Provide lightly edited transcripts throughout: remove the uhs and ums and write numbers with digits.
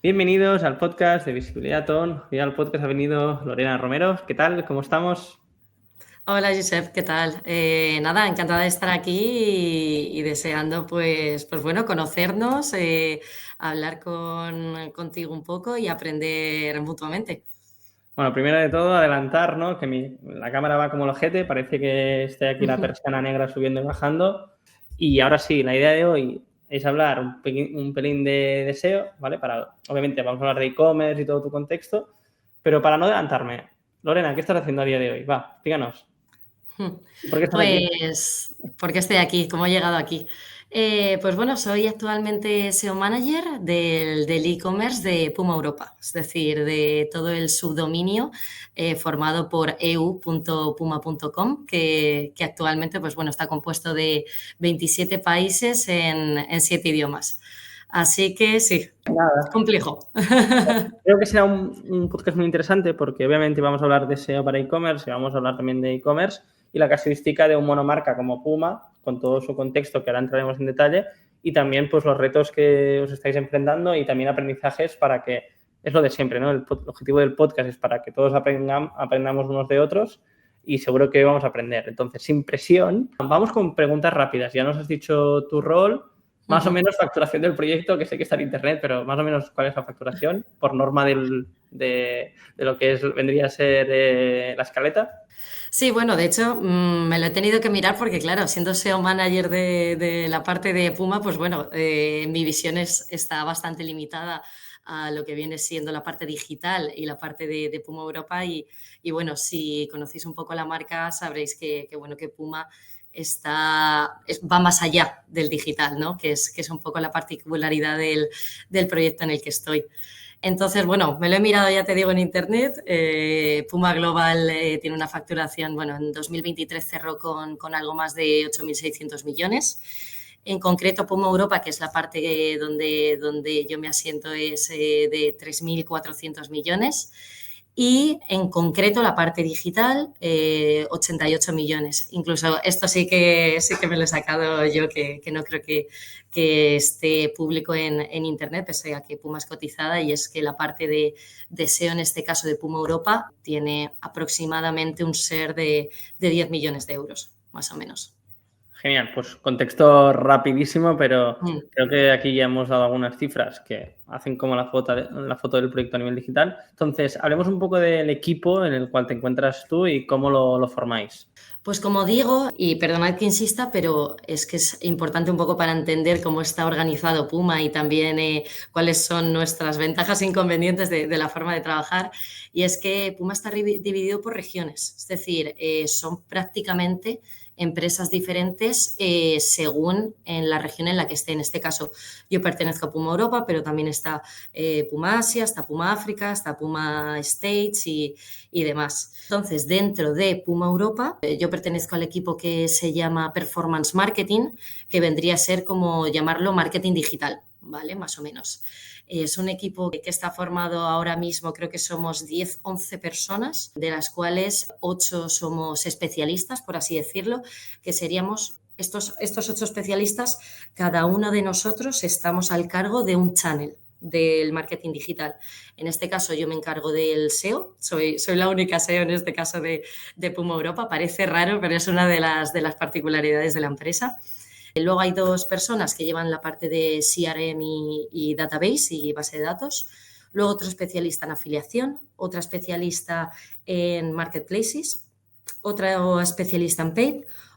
Bienvenidos al podcast de Visibilidad ON. Hoy al podcast ha venido Lorena Romero. ¿Qué tal? ¿Cómo estamos? Hola Josep, ¿qué tal? Nada, encantada de estar aquí y deseando pues bueno, conocernos, hablar contigo un poco y aprender mutuamente. Bueno, primero de todo, adelantar, ¿no? Que la cámara va como el ojete. Parece que esté aquí la persiana negra subiendo y bajando. Y ahora sí, la idea de hoy es hablar un pelín de SEO, ¿vale? Obviamente vamos a hablar de e-commerce y todo tu contexto, pero para no adelantarme, Lorena, ¿qué estás haciendo a día de hoy? Va, díganos. ¿Por qué estás aquí? Pues, ¿por qué estoy aquí? ¿Cómo he llegado aquí? Pues bueno, soy actualmente SEO Manager del e-commerce de Puma Europa, es decir, de todo el subdominio formado por eu.puma.com, que actualmente pues bueno, está compuesto de 27 países en 7 idiomas. Así que sí, es Nada. complejo. Creo que será un podcast muy interesante porque obviamente vamos a hablar de SEO para e-commerce y vamos a hablar también de e-commerce y la casuística de un monomarca como Puma, con todo su contexto que ahora entraremos en detalle, y también pues los retos que os estáis enfrentando y también aprendizajes para que, es lo de siempre, ¿no? El objetivo del podcast es para que todos aprendamos unos de otros y seguro que vamos a aprender. Entonces, sin presión, vamos con preguntas rápidas. Ya nos has dicho tu rol, más o menos facturación del proyecto, que sé que está en internet, pero más o menos cuál es la facturación por norma de lo que vendría a ser la escaleta. Sí, bueno, de hecho, me lo he tenido que mirar porque, claro, siendo SEO manager de la parte de Puma, pues bueno, mi visión está bastante limitada a lo que viene siendo la parte digital y la parte de Puma Europa. Y bueno, si conocéis un poco la marca, sabréis bueno, que Puma va más allá del digital, ¿no? Que es un poco la particularidad del proyecto en el que estoy. Entonces, bueno, me lo he mirado, ya te digo, en internet. Puma Global tiene una facturación, bueno, en 2023 cerró con algo más de 8.600 millones. En concreto, Puma Europa, que es la parte donde yo me asiento, es de 3.400 millones. Y en concreto la parte digital, 88 millones. Incluso esto sí que me lo he sacado yo, que no creo que esté público en Internet, pese a que Puma es cotizada, y es que la parte de SEO, en este caso de Puma Europa, tiene aproximadamente un SER de 10 millones de euros, más o menos. Genial, pues contexto rapidísimo, pero Mm. creo que aquí ya hemos dado algunas cifras que hacen como la foto del proyecto a nivel digital. Entonces, hablemos un poco del equipo en el cual te encuentras tú y cómo lo formáis. Pues como digo, y perdonad que insista, pero es que es importante un poco para entender cómo está organizado Puma y también cuáles son nuestras ventajas e inconvenientes de la forma de trabajar. Y es que Puma está dividido por regiones, es decir, son prácticamente empresas diferentes según en la región en la que esté. En este caso, yo pertenezco a Puma Europa, pero también está Puma Asia, está Puma África, está Puma States y demás. Entonces, dentro de Puma Europa, yo pertenezco al equipo que se llama Performance Marketing, que vendría a ser como llamarlo marketing digital, ¿vale? Más o menos. Es un equipo que está formado ahora mismo, creo que somos 10, 11 personas, de las cuales 8 somos especialistas, por así decirlo, que seríamos estos 8 especialistas, cada uno de nosotros estamos al cargo de un channel del marketing digital. En este caso yo me encargo del SEO, soy la única SEO en este caso de Puma Europa, parece raro, pero es una de las particularidades de la empresa. Luego hay 2 personas que llevan la parte de CRM y database y base de datos. Luego otro especialista en afiliación, otra especialista en marketplaces, otra especialista en paid,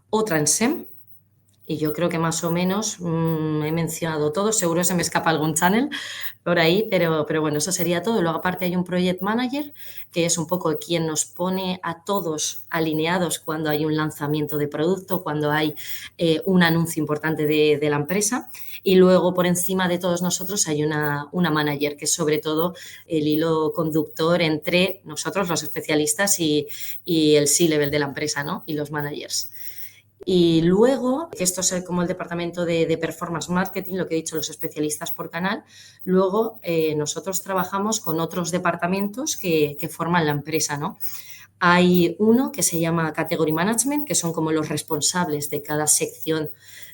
otra en SEM. Y yo creo que más o menos he mencionado todo. Seguro se me escapa algún channel por ahí, pero bueno, eso sería todo. Luego aparte hay un project manager, que es un poco quien nos pone a todos alineados cuando hay un lanzamiento de producto, cuando hay un anuncio importante de la empresa. Y luego por encima de todos nosotros hay una manager, que es sobre todo el hilo conductor entre nosotros, los especialistas, y el C-level de la empresa, ¿no? Y los managers. Y luego, que esto es como el departamento de performance marketing, lo que he dicho, los especialistas por canal, luego nosotros trabajamos con otros departamentos que forman la empresa, ¿no? Hay uno que se llama Category Management, que son como los responsables de cada sección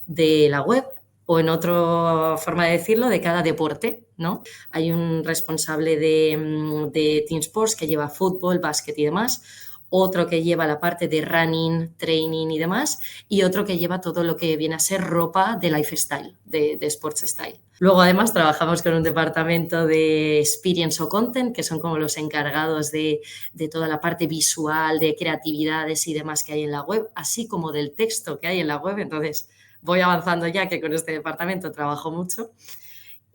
de la web. o en otra forma de decirlo, de cada deporte, ¿no? Hay un responsable de Team Sports que lleva fútbol, básquet y demás, otro que lleva la parte de running, training y demás, y otro que lleva todo lo que viene a ser ropa de lifestyle, de sports style. Luego, además, trabajamos con un departamento de experience o content, que son como los encargados de toda la parte visual, de creatividades y demás que hay en la web, así como del texto que hay en la web. Entonces, voy avanzando ya, que con este departamento trabajo mucho.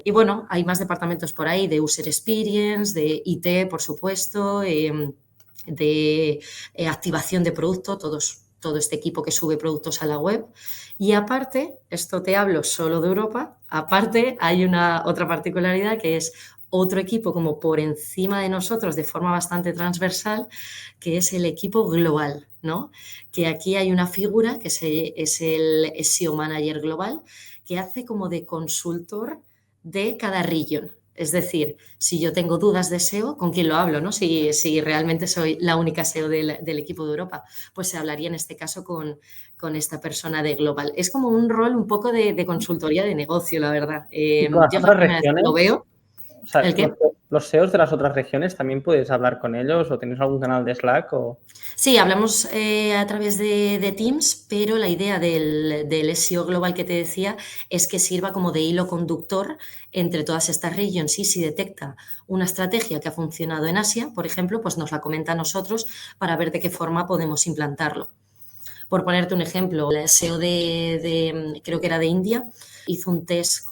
Y bueno, hay más departamentos por ahí de User Experience, de IT, por supuesto, de activación de producto, todo este equipo que sube productos a la web. Y aparte, esto te hablo solo de Europa, aparte hay una otra particularidad que es otro equipo como por encima de nosotros de forma bastante transversal, que es el equipo global, ¿no? Que aquí hay una figura que es el SEO Manager Global, que hace como de consultor de cada region. Es decir, si yo tengo dudas de SEO, ¿con quién lo hablo? ¿No? Si realmente soy la única SEO del equipo de Europa, pues se hablaría en este caso con esta persona de Global. Es como un rol un poco de consultoría de negocio, la verdad. Y con las Yo es la otras primera vez que lo regiones, veo. o sea, ¿El qué? los SEOs de las otras regiones, ¿también puedes hablar con ellos o tienes algún canal de Slack? O... Sí, hablamos a través de Teams, pero la idea del SEO global que te decía es que sirva como de hilo conductor entre todas estas regions y si detecta una estrategia que ha funcionado en Asia, por ejemplo, pues nos la comenta a nosotros para ver de qué forma podemos implantarlo. Por ponerte un ejemplo, el SEO creo que era de India, hizo un test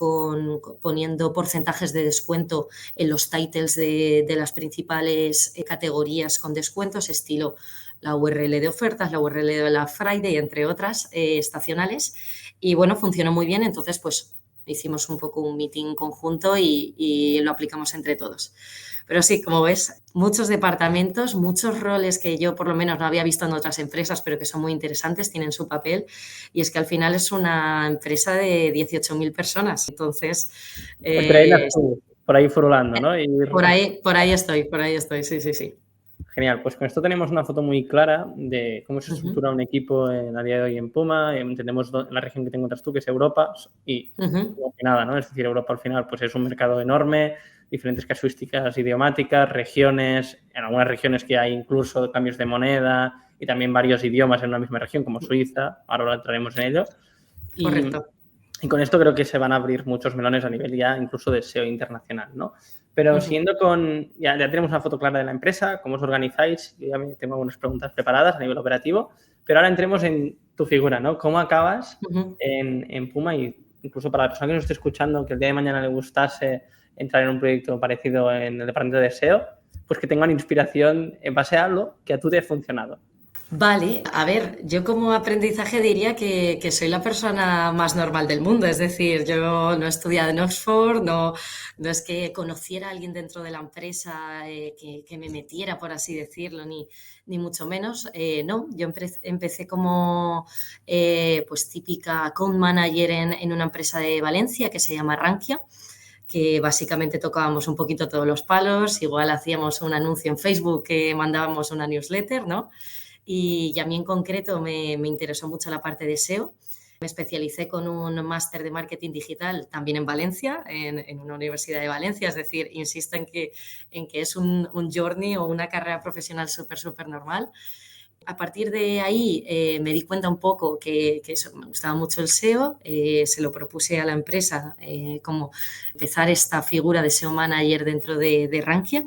poniendo porcentajes de descuento en los titles de las principales categorías con descuentos, estilo la URL de ofertas, la URL de la Friday, entre otras estacionales. Y bueno, funcionó muy bien, entonces pues hicimos un poco un meeting conjunto y lo aplicamos entre todos. Pero sí, como ves, muchos departamentos, muchos roles que yo por lo menos no había visto en otras empresas, pero que son muy interesantes, tienen su papel. Y es que al final es una empresa de 18.000 personas. Entonces, Entre ellas tú, por ahí furulando, ¿no? Y... por ahí estoy, sí, sí, sí. Genial, pues con esto tenemos una foto muy clara de cómo se estructura un equipo a día de hoy en Puma. Entendemos la región que te encuentras tú, que es Europa, y nada, ¿no? Es decir, Europa al final pues es un mercado enorme, diferentes casuísticas idiomáticas, regiones, en algunas regiones que hay incluso cambios de moneda y también varios idiomas en una misma región, como Suiza, ahora entraremos en ello. Correcto. Y con esto creo que se van a abrir muchos melones a nivel ya incluso de SEO internacional, ¿no? Pero siguiendo con... Ya tenemos una foto clara de la empresa, cómo os organizáis. Yo ya tengo algunas preguntas preparadas a nivel operativo, pero ahora entremos en tu figura, ¿no? ¿Cómo acabas en Puma? Y incluso para la persona que nos esté escuchando, que el día de mañana le gustase entrar en un proyecto parecido en el departamento de SEO, pues que tengan inspiración en base a algo que a tú te ha funcionado. Vale, a ver, yo como aprendizaje diría que soy la persona más normal del mundo, es decir, yo no he estudiado en Oxford, no es que conociera a alguien dentro de la empresa que me metiera, por así decirlo, ni mucho menos. No, yo empecé como pues típica account manager en una empresa de Valencia que se llama Rankia, que básicamente tocábamos un poquito todos los palos, igual hacíamos un anuncio en Facebook que mandábamos una newsletter, ¿no? Y a mí en concreto me interesó mucho la parte de SEO. Me especialicé con un máster de marketing digital también en Valencia, en una universidad de Valencia, es decir, insisto en que es un journey o una carrera profesional súper normal. A partir de ahí me di cuenta un poco que eso, me gustaba mucho el SEO, se lo propuse a la empresa como empezar esta figura de SEO manager dentro de Rankia.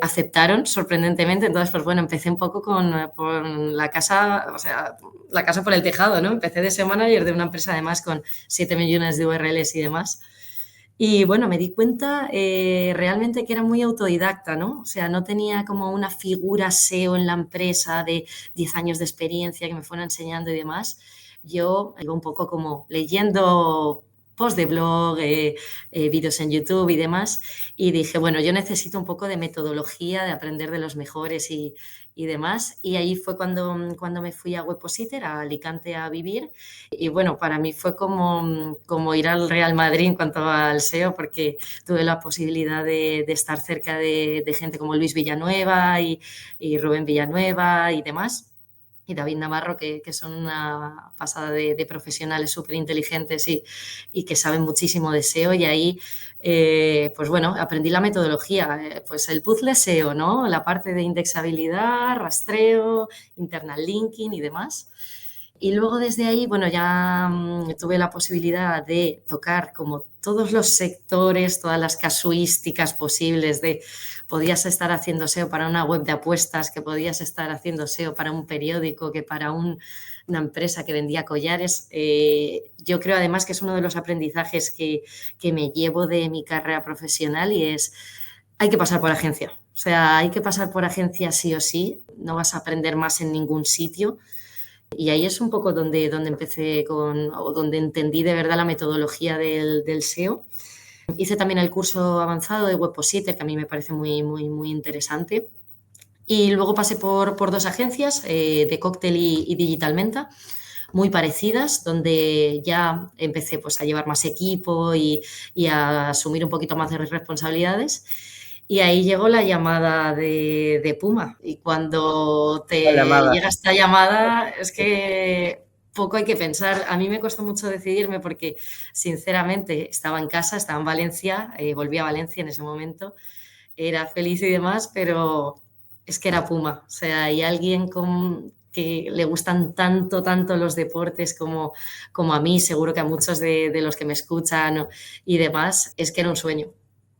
Aceptaron sorprendentemente, entonces pues bueno, empecé un poco con la casa, o sea, la casa por el tejado, ¿no? Empecé de SEO manager de una empresa además con 7 millones de URLs y demás. Y bueno, me di cuenta realmente que era muy autodidacta, ¿no? O sea, no tenía como una figura SEO en la empresa de 10 años de experiencia que me fueran enseñando y demás. Yo iba un poco como leyendo posts de blog, vídeos en YouTube y demás, y dije, bueno, yo necesito un poco de metodología, de aprender de los mejores y demás, y ahí fue cuando me fui a Webpositor, a Alicante a vivir, y bueno, para mí fue como ir al Real Madrid en cuanto al SEO, porque tuve la posibilidad de estar cerca de gente como Luis Villanueva y Rubén Villanueva y demás. y David Navarro, que son una pasada de profesionales súper inteligentes y que saben muchísimo de SEO. Y ahí, pues bueno, aprendí la metodología, pues el puzzle SEO, ¿no? La parte de indexabilidad, rastreo, internal linking y demás. Y luego desde ahí, bueno, ya tuve la posibilidad de tocar como todos los sectores, todas las casuísticas posibles de podías estar haciendo SEO para una web de apuestas, que podías estar haciendo SEO para un periódico, que para una empresa que vendía collares. Yo creo además que es uno de los aprendizajes que me llevo de mi carrera profesional y es, hay que pasar por agencia. O sea, hay que pasar por agencia sí o sí, no vas a aprender más en ningún sitio. Y ahí es un poco donde empecé o donde entendí de verdad la metodología del SEO. Hice también el curso avanzado de Webpositor, que a mí me parece muy, muy, muy interesante. Y luego pasé por 2 agencias, de Cocktail y Digital Menta, muy parecidas, donde ya empecé pues, a llevar más equipo y a asumir un poquito más de responsabilidades. Y ahí llegó la llamada de Puma. Y cuando La te llamada. llega esta llamada, es que poco hay que pensar. A mí me costó mucho decidirme porque, sinceramente, estaba en casa, estaba en Valencia, volví a Valencia en ese momento, era feliz y demás, pero es que era Puma. O sea, hay alguien que le gustan tanto, tanto los deportes como a mí, seguro que a muchos de los que me escuchan y demás, es que era un sueño.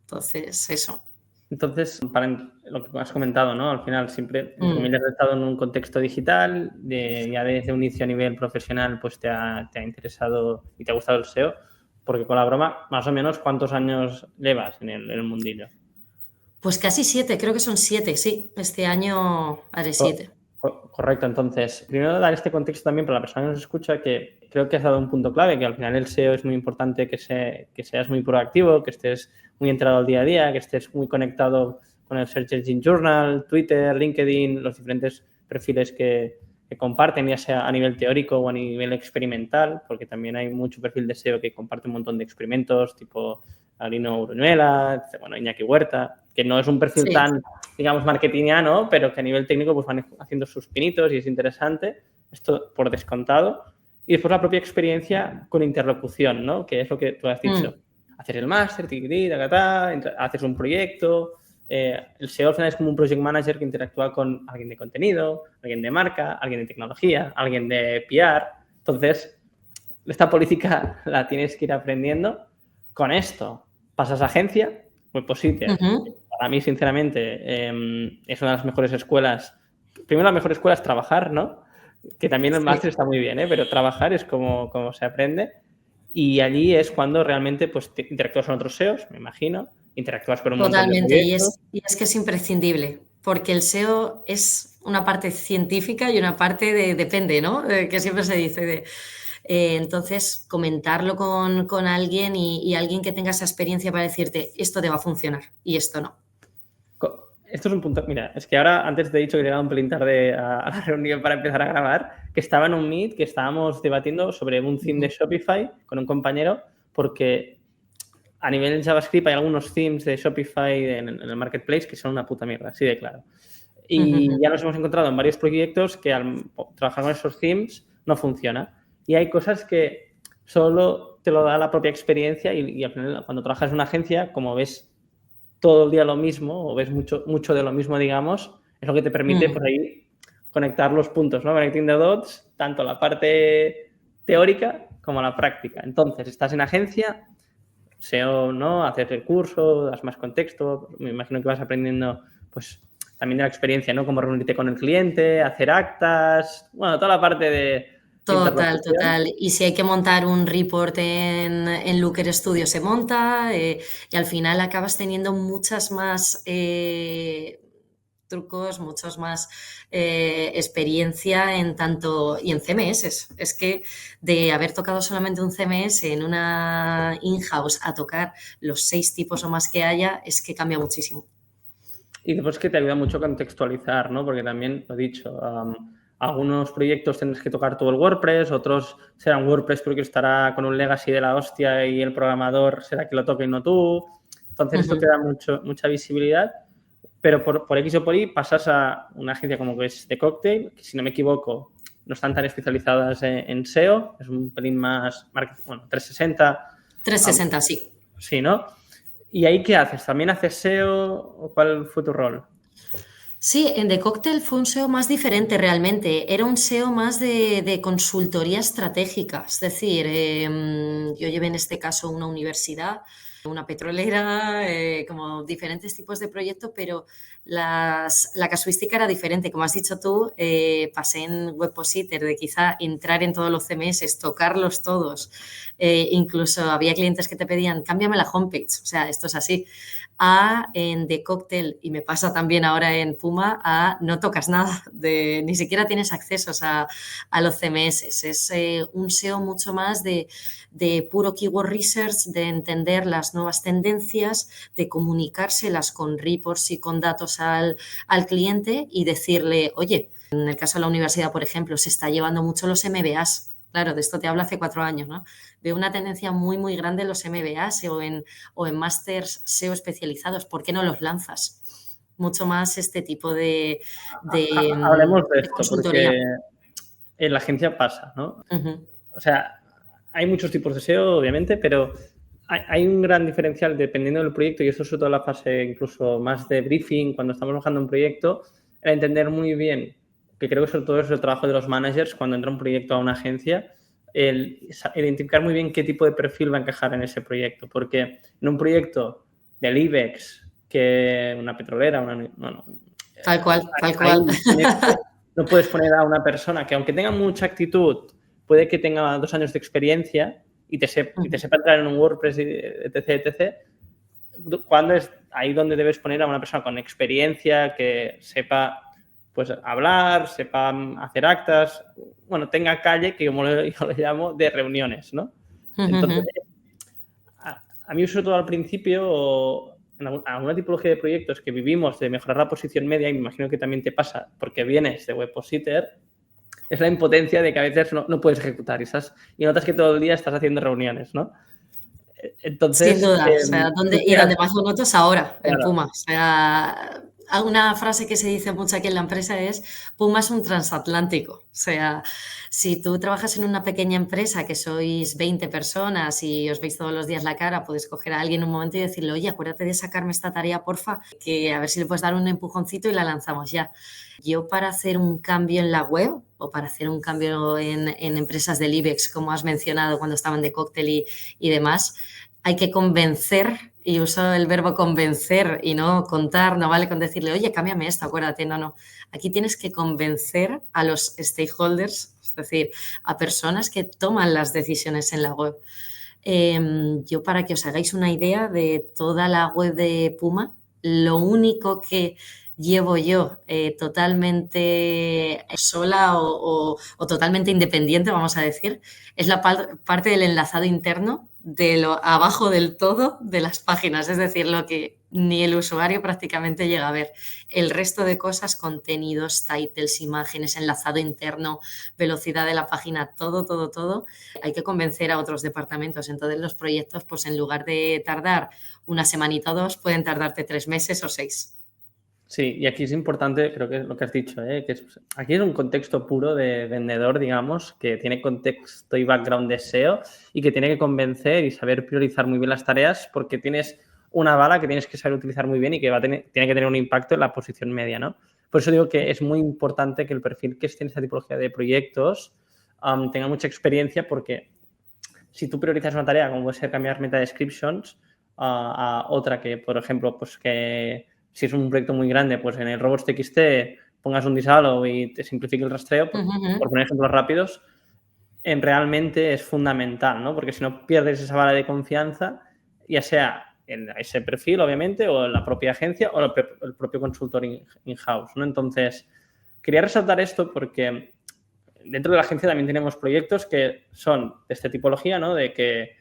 Entonces, eso. Entonces, para lo que has comentado, ¿no? Al final siempre, entre Mm. comillas, has estado en un contexto digital, ya desde un inicio a nivel profesional, pues te ha interesado y te ha gustado el SEO, porque con la broma, más o menos, ¿cuántos años llevas en el mundillo? Pues casi 7, creo que son 7, sí. Este año haré 7. Correcto, entonces, primero dar este contexto también para la persona que nos escucha, que creo que has dado un punto clave, que al final el SEO es muy importante que seas muy proactivo, que estés muy enterado al día a día, que estés muy conectado con el Search Engine Journal, Twitter, LinkedIn, los diferentes perfiles que comparten, ya sea a nivel teórico o a nivel experimental, porque también hay mucho perfil de SEO que comparte un montón de experimentos, tipo Alino Uruñuela, bueno, Iñaki Huerta, que no es un perfil Sí. tan, digamos, marketingiano, pero que a nivel técnico pues van haciendo sus pinitos y es interesante, esto por descontado. Y después la propia experiencia con interlocución, ¿no? Que es lo que tú has dicho. Hacer el máster, haces un proyecto. El SEO al final es como un project manager que interactúa con alguien de contenido, alguien de marca, alguien de tecnología, alguien de PR. Entonces, esta política la tienes que ir aprendiendo. Con esto pasas a agencia, Webpositor. Para mí, sinceramente, es una de las mejores escuelas. Primero, la mejor escuela es trabajar, ¿no? Que también el máster está muy bien, ¿eh? Pero trabajar es como se aprende. Y allí es cuando realmente pues, interactúas con otros SEOs, me imagino, interactúas con un montón de Totalmente, proyectos. y es que es imprescindible, porque el SEO es una parte científica y una parte de depende, ¿no? Que siempre se dice. Entonces, comentarlo con alguien y alguien que tenga esa experiencia para decirte, esto te va a funcionar y esto no. Esto es un punto. Mira, es que ahora antes te he dicho que llegaba un pelín tarde a la reunión para empezar a grabar, que estaba en un meet que estábamos debatiendo sobre un theme de Shopify con un compañero, porque a nivel JavaScript hay algunos themes de Shopify en el marketplace que son una puta mierda, así de claro. Y ya nos hemos encontrado en varios proyectos que al trabajar con esos themes no funciona. Y hay cosas que solo te lo da la propia experiencia y al final cuando trabajas en una agencia, como ves todo el día lo mismo o ves mucho de lo mismo, digamos, es lo que te permite por ahí conectar los puntos, ¿no? Connecting the dots, tanto la parte teórica como la práctica. Entonces, estás en agencia, SEO, ¿no? Haces el curso, das más contexto, me imagino que vas aprendiendo, pues, también de la experiencia, ¿no? Cómo reunirte con el cliente, hacer actas, bueno, toda la parte de Total. Y si hay que montar un report en Looker Studio, se monta y al final acabas teniendo muchas más trucos, muchos más experiencia en tanto y en CMS. Es que de haber tocado solamente un CMS en una in-house a tocar los 6 tipos o más que haya, es que cambia muchísimo. Y después que te ayuda mucho a contextualizar, ¿no? Porque también, lo he dicho, algunos proyectos tendrás que tocar todo el WordPress, otros serán WordPress porque estará con un legacy de la hostia y el programador será que lo toque y no tú. Entonces, esto te da mucha visibilidad. pero por X o por Y pasas a una agencia como que es The Cocktail, que si no me equivoco no están tan especializadas en SEO, es un pelín más, bueno, 360. 360, sí. Sí, ¿no? ¿Y ahí qué haces? ¿También haces SEO o cuál fue tu rol? Sí, en The Cocktail fue un SEO más diferente realmente. Era un SEO más de consultoría estratégica. Es decir, yo llevé en este caso una universidad, una petrolera, como diferentes tipos de proyectos, pero la casuística era diferente. Como has dicho tú, pasé en Webpositor de quizá entrar en todos los CMS, tocarlos todos. Incluso había clientes que te pedían, cámbiame la homepage. O sea, esto es así. En The Cocktail, y me pasa también ahora en Puma, no tocas nada, ni siquiera tienes accesos a los CMS. Es un SEO mucho más de puro keyword research, de entender las nuevas tendencias, de comunicárselas con reports y con datos al cliente y decirle, oye, en el caso de la universidad, por ejemplo, se está llevando mucho los MBAs. Claro, de esto te hablo hace 4 años, ¿no? Veo una tendencia muy, muy grande en los MBAs o en másters SEO especializados. ¿Por qué no los lanzas? Mucho más este tipo de Hablemos de esto, consultoría. porque en la agencia pasa, ¿no? Uh-huh. O sea, hay muchos tipos de SEO, obviamente, pero hay un gran diferencial dependiendo del proyecto, y esto es sobre todo la fase incluso más de briefing, cuando estamos trabajando un proyecto, era entender muy bien, que creo que sobre todo es el trabajo de los managers cuando entra un proyecto a una agencia, el identificar muy bien qué tipo de perfil va a encajar en ese proyecto, porque en un proyecto del IBEX, que una petrolera, Tal cual, tal ahí cual. no puedes poner a una persona que, aunque tenga mucha actitud, puede que tenga 2 años de experiencia y te sepa entrar en un WordPress, etc. ¿Cuándo es ahí donde debes poner a una persona con experiencia, que sepa pues hablar, sepa hacer actas, bueno, tenga calle, que como yo lo llamo, de reuniones, ¿no? Entonces, a mí sobre todo al principio, en alguna tipología de proyectos que vivimos de mejorar la posición media, y me imagino que también te pasa porque vienes de Webpositor, es la impotencia de que a veces no puedes ejecutar y notas que todo el día estás haciendo reuniones, ¿no? Entonces, Sin duda, o sea, donde más lo noto es ahora, claro, en Puma. O sea, una frase que se dice mucho aquí en la empresa es, Puma es un transatlántico. O sea, si tú trabajas en una pequeña empresa que sois 20 personas y os veis todos los días la cara, puedes coger a alguien en un momento y decirle, oye, acuérdate de sacarme esta tarea, porfa, que a ver si le puedes dar un empujoncito y la lanzamos ya. Yo para hacer un cambio en la web o para hacer un cambio en empresas del IBEX, como has mencionado cuando estaban de cóctel y demás, hay que convencer, y uso el verbo convencer y no contar, no vale con decirle, oye, cámbiame esto, acuérdate, no. Aquí tienes que convencer a los stakeholders, es decir, a personas que toman las decisiones en la web. Yo, para que os hagáis una idea de toda la web de Puma, lo único que llevo yo totalmente sola o totalmente independiente, vamos a decir, es la parte del enlazado interno de lo abajo del todo de las páginas, es decir, lo que ni el usuario prácticamente llega a ver. El resto de cosas, contenidos, titles, imágenes, enlazado interno, velocidad de la página, todo, hay que convencer a otros departamentos. Entonces los proyectos, pues en lugar de tardar una semanita o 2, pueden tardarte 3 meses o 6. Sí, y aquí es importante, creo que es lo que has dicho, aquí es un contexto puro de vendedor, digamos, que tiene contexto y background de SEO y que tiene que convencer y saber priorizar muy bien las tareas, porque tienes una bala que tienes que saber utilizar muy bien y que tiene que tener un impacto en la posición media, ¿no? Por eso digo que es muy importante que el perfil que esté en esta tipología de proyectos tenga mucha experiencia, porque si tú priorizas una tarea, como puede ser cambiar meta descriptions a otra que, por ejemplo, pues que si es un proyecto muy grande, pues en el robots.txt pongas un disallow y te simplifique el rastreo, por poner ejemplos rápidos, realmente es fundamental, ¿no? Porque si no pierdes esa bala de confianza, ya sea en ese perfil, obviamente, o en la propia agencia o el propio consultor in-house, ¿no? Entonces, quería resaltar esto porque dentro de la agencia también tenemos proyectos que son de esta tipología, ¿no? De que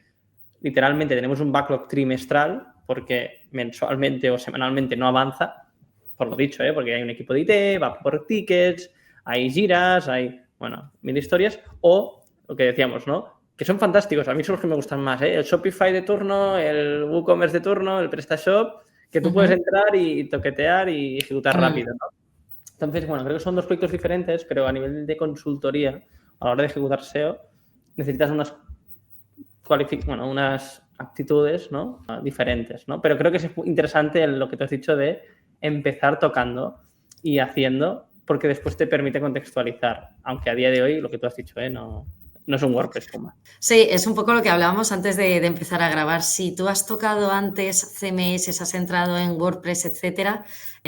literalmente tenemos un backlog trimestral porque mensualmente o semanalmente no avanza, por lo dicho, porque hay un equipo de IT, va por tickets, hay giras, hay, bueno, mil historias, o lo que decíamos, ¿no? Que son fantásticos, a mí son los que me gustan más, El Shopify de turno, el WooCommerce de turno, el PrestaShop, que tú puedes entrar y toquetear y ejecutar rápido, ¿no? Entonces, bueno, creo que son dos proyectos diferentes, pero a nivel de consultoría, a la hora de ejecutar SEO, necesitas unas aptitudes, ¿no? Diferentes, ¿no? Pero creo que es interesante lo que tú has dicho de empezar tocando y haciendo, porque después te permite contextualizar, aunque a día de hoy, lo que tú has dicho, no es un WordPress Puma. Sí, es un poco lo que hablábamos antes de empezar a grabar. Si tú has tocado antes CMS, has entrado en WordPress, etcétera,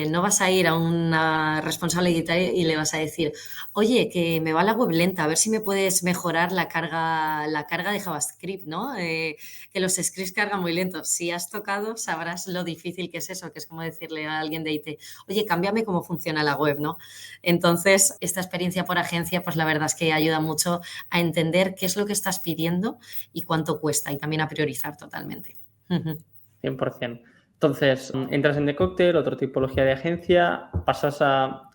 no vas a ir a una responsable digital y le vas a decir, oye, que me va la web lenta, a ver si me puedes mejorar la carga de JavaScript, ¿no? Que los scripts cargan muy lentos. Si has tocado, sabrás lo difícil que es eso, que es como decirle a alguien de IT, oye, cámbiame cómo funciona la web, ¿no? Entonces, esta experiencia por agencia, pues la verdad es que ayuda mucho a entender qué es lo que estás pidiendo y cuánto cuesta, y también a priorizar totalmente. 100%. Entonces, entras en The Cocktail, otra tipología de agencia, pasas a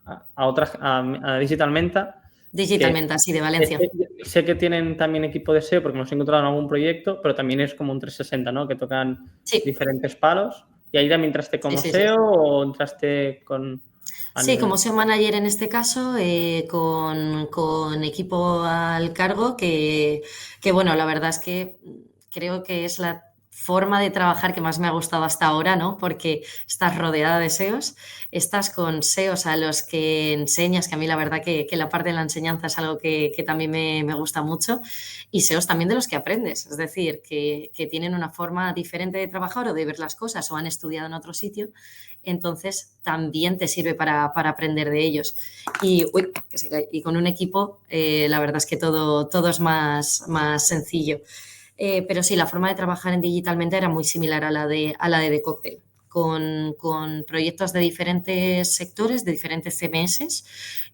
Digital Menta. Digital Menta, sí, de Valencia. Sé que tienen también equipo de SEO porque nos he encontrado en algún proyecto, pero también es como un 360, ¿no? Que tocan diferentes palos. ¿Y ahí también entraste como SEO o entraste con...? Sí, como SEO manager en este caso, con equipo al cargo, que bueno, la verdad es que creo que es la forma de trabajar que más me ha gustado hasta ahora, ¿no? Porque estás rodeada de SEOs, estás con SEOs a los que enseñas, que a mí la verdad que la parte de la enseñanza es algo que también me gusta mucho, y SEOs también de los que aprendes, es decir, que tienen una forma diferente de trabajar o de ver las cosas o han estudiado en otro sitio, entonces también te sirve para aprender de ellos. Y con un equipo, la verdad es que todo es más sencillo. Pero sí, la forma de trabajar en Digitalmente era muy similar a la de The Cocktail, con proyectos de diferentes sectores, de diferentes CMS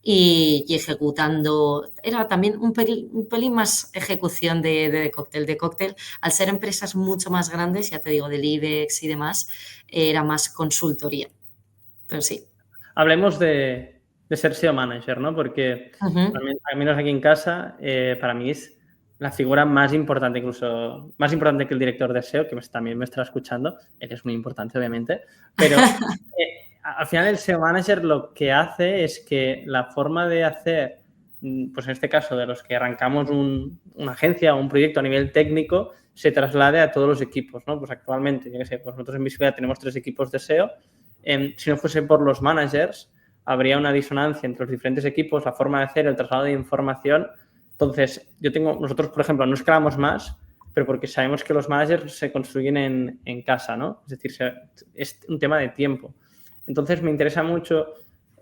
y ejecutando. Era también un pelín más ejecución de The Cocktail. The Cocktail, al ser empresas mucho más grandes, ya te digo, del IBEX y demás, era más consultoría. Pero sí. Hablemos de ser SEO manager, ¿no? Porque al menos aquí en casa, para mí es la figura más importante, incluso más importante que el director de SEO, que también me estará escuchando. Él es muy importante, obviamente. Pero al final el SEO manager lo que hace es que la forma de hacer, pues en este caso de los que arrancamos una agencia o un proyecto a nivel técnico, se traslade a todos los equipos, ¿no? Pues actualmente, yo qué sé, pues nosotros en Visibilidad tenemos 3 equipos de SEO. Si no fuese por los managers, habría una disonancia entre los diferentes equipos, la forma de hacer, el traslado de información. Entonces, nosotros, por ejemplo, no escalamos más, pero porque sabemos que los managers se construyen en casa, ¿no? Es decir, es un tema de tiempo. Entonces, me interesa mucho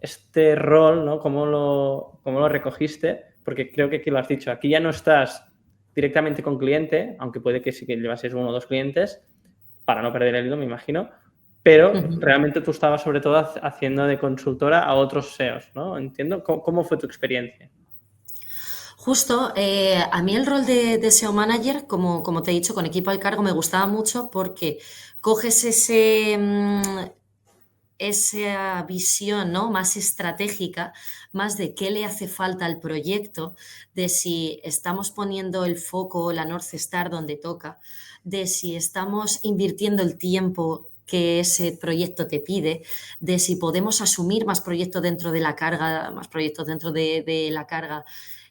este rol, ¿no? Cómo lo recogiste, porque creo que aquí lo has dicho. Aquí ya no estás directamente con cliente, aunque puede que sí que llevases 1 o 2 clientes, para no perder el hilo, me imagino, pero realmente tú estabas sobre todo haciendo de consultora a otros SEOs, ¿no? Entiendo. ¿Cómo fue tu experiencia? Justo, a mí el rol de SEO Manager, como te he dicho, con equipo al cargo, me gustaba mucho porque coges esa visión, ¿no? Más estratégica, más de qué le hace falta al proyecto, de si estamos poniendo el foco, la North Star donde toca, de si estamos invirtiendo el tiempo que ese proyecto te pide, de si podemos asumir más proyectos dentro de la carga, más proyectos dentro de la carga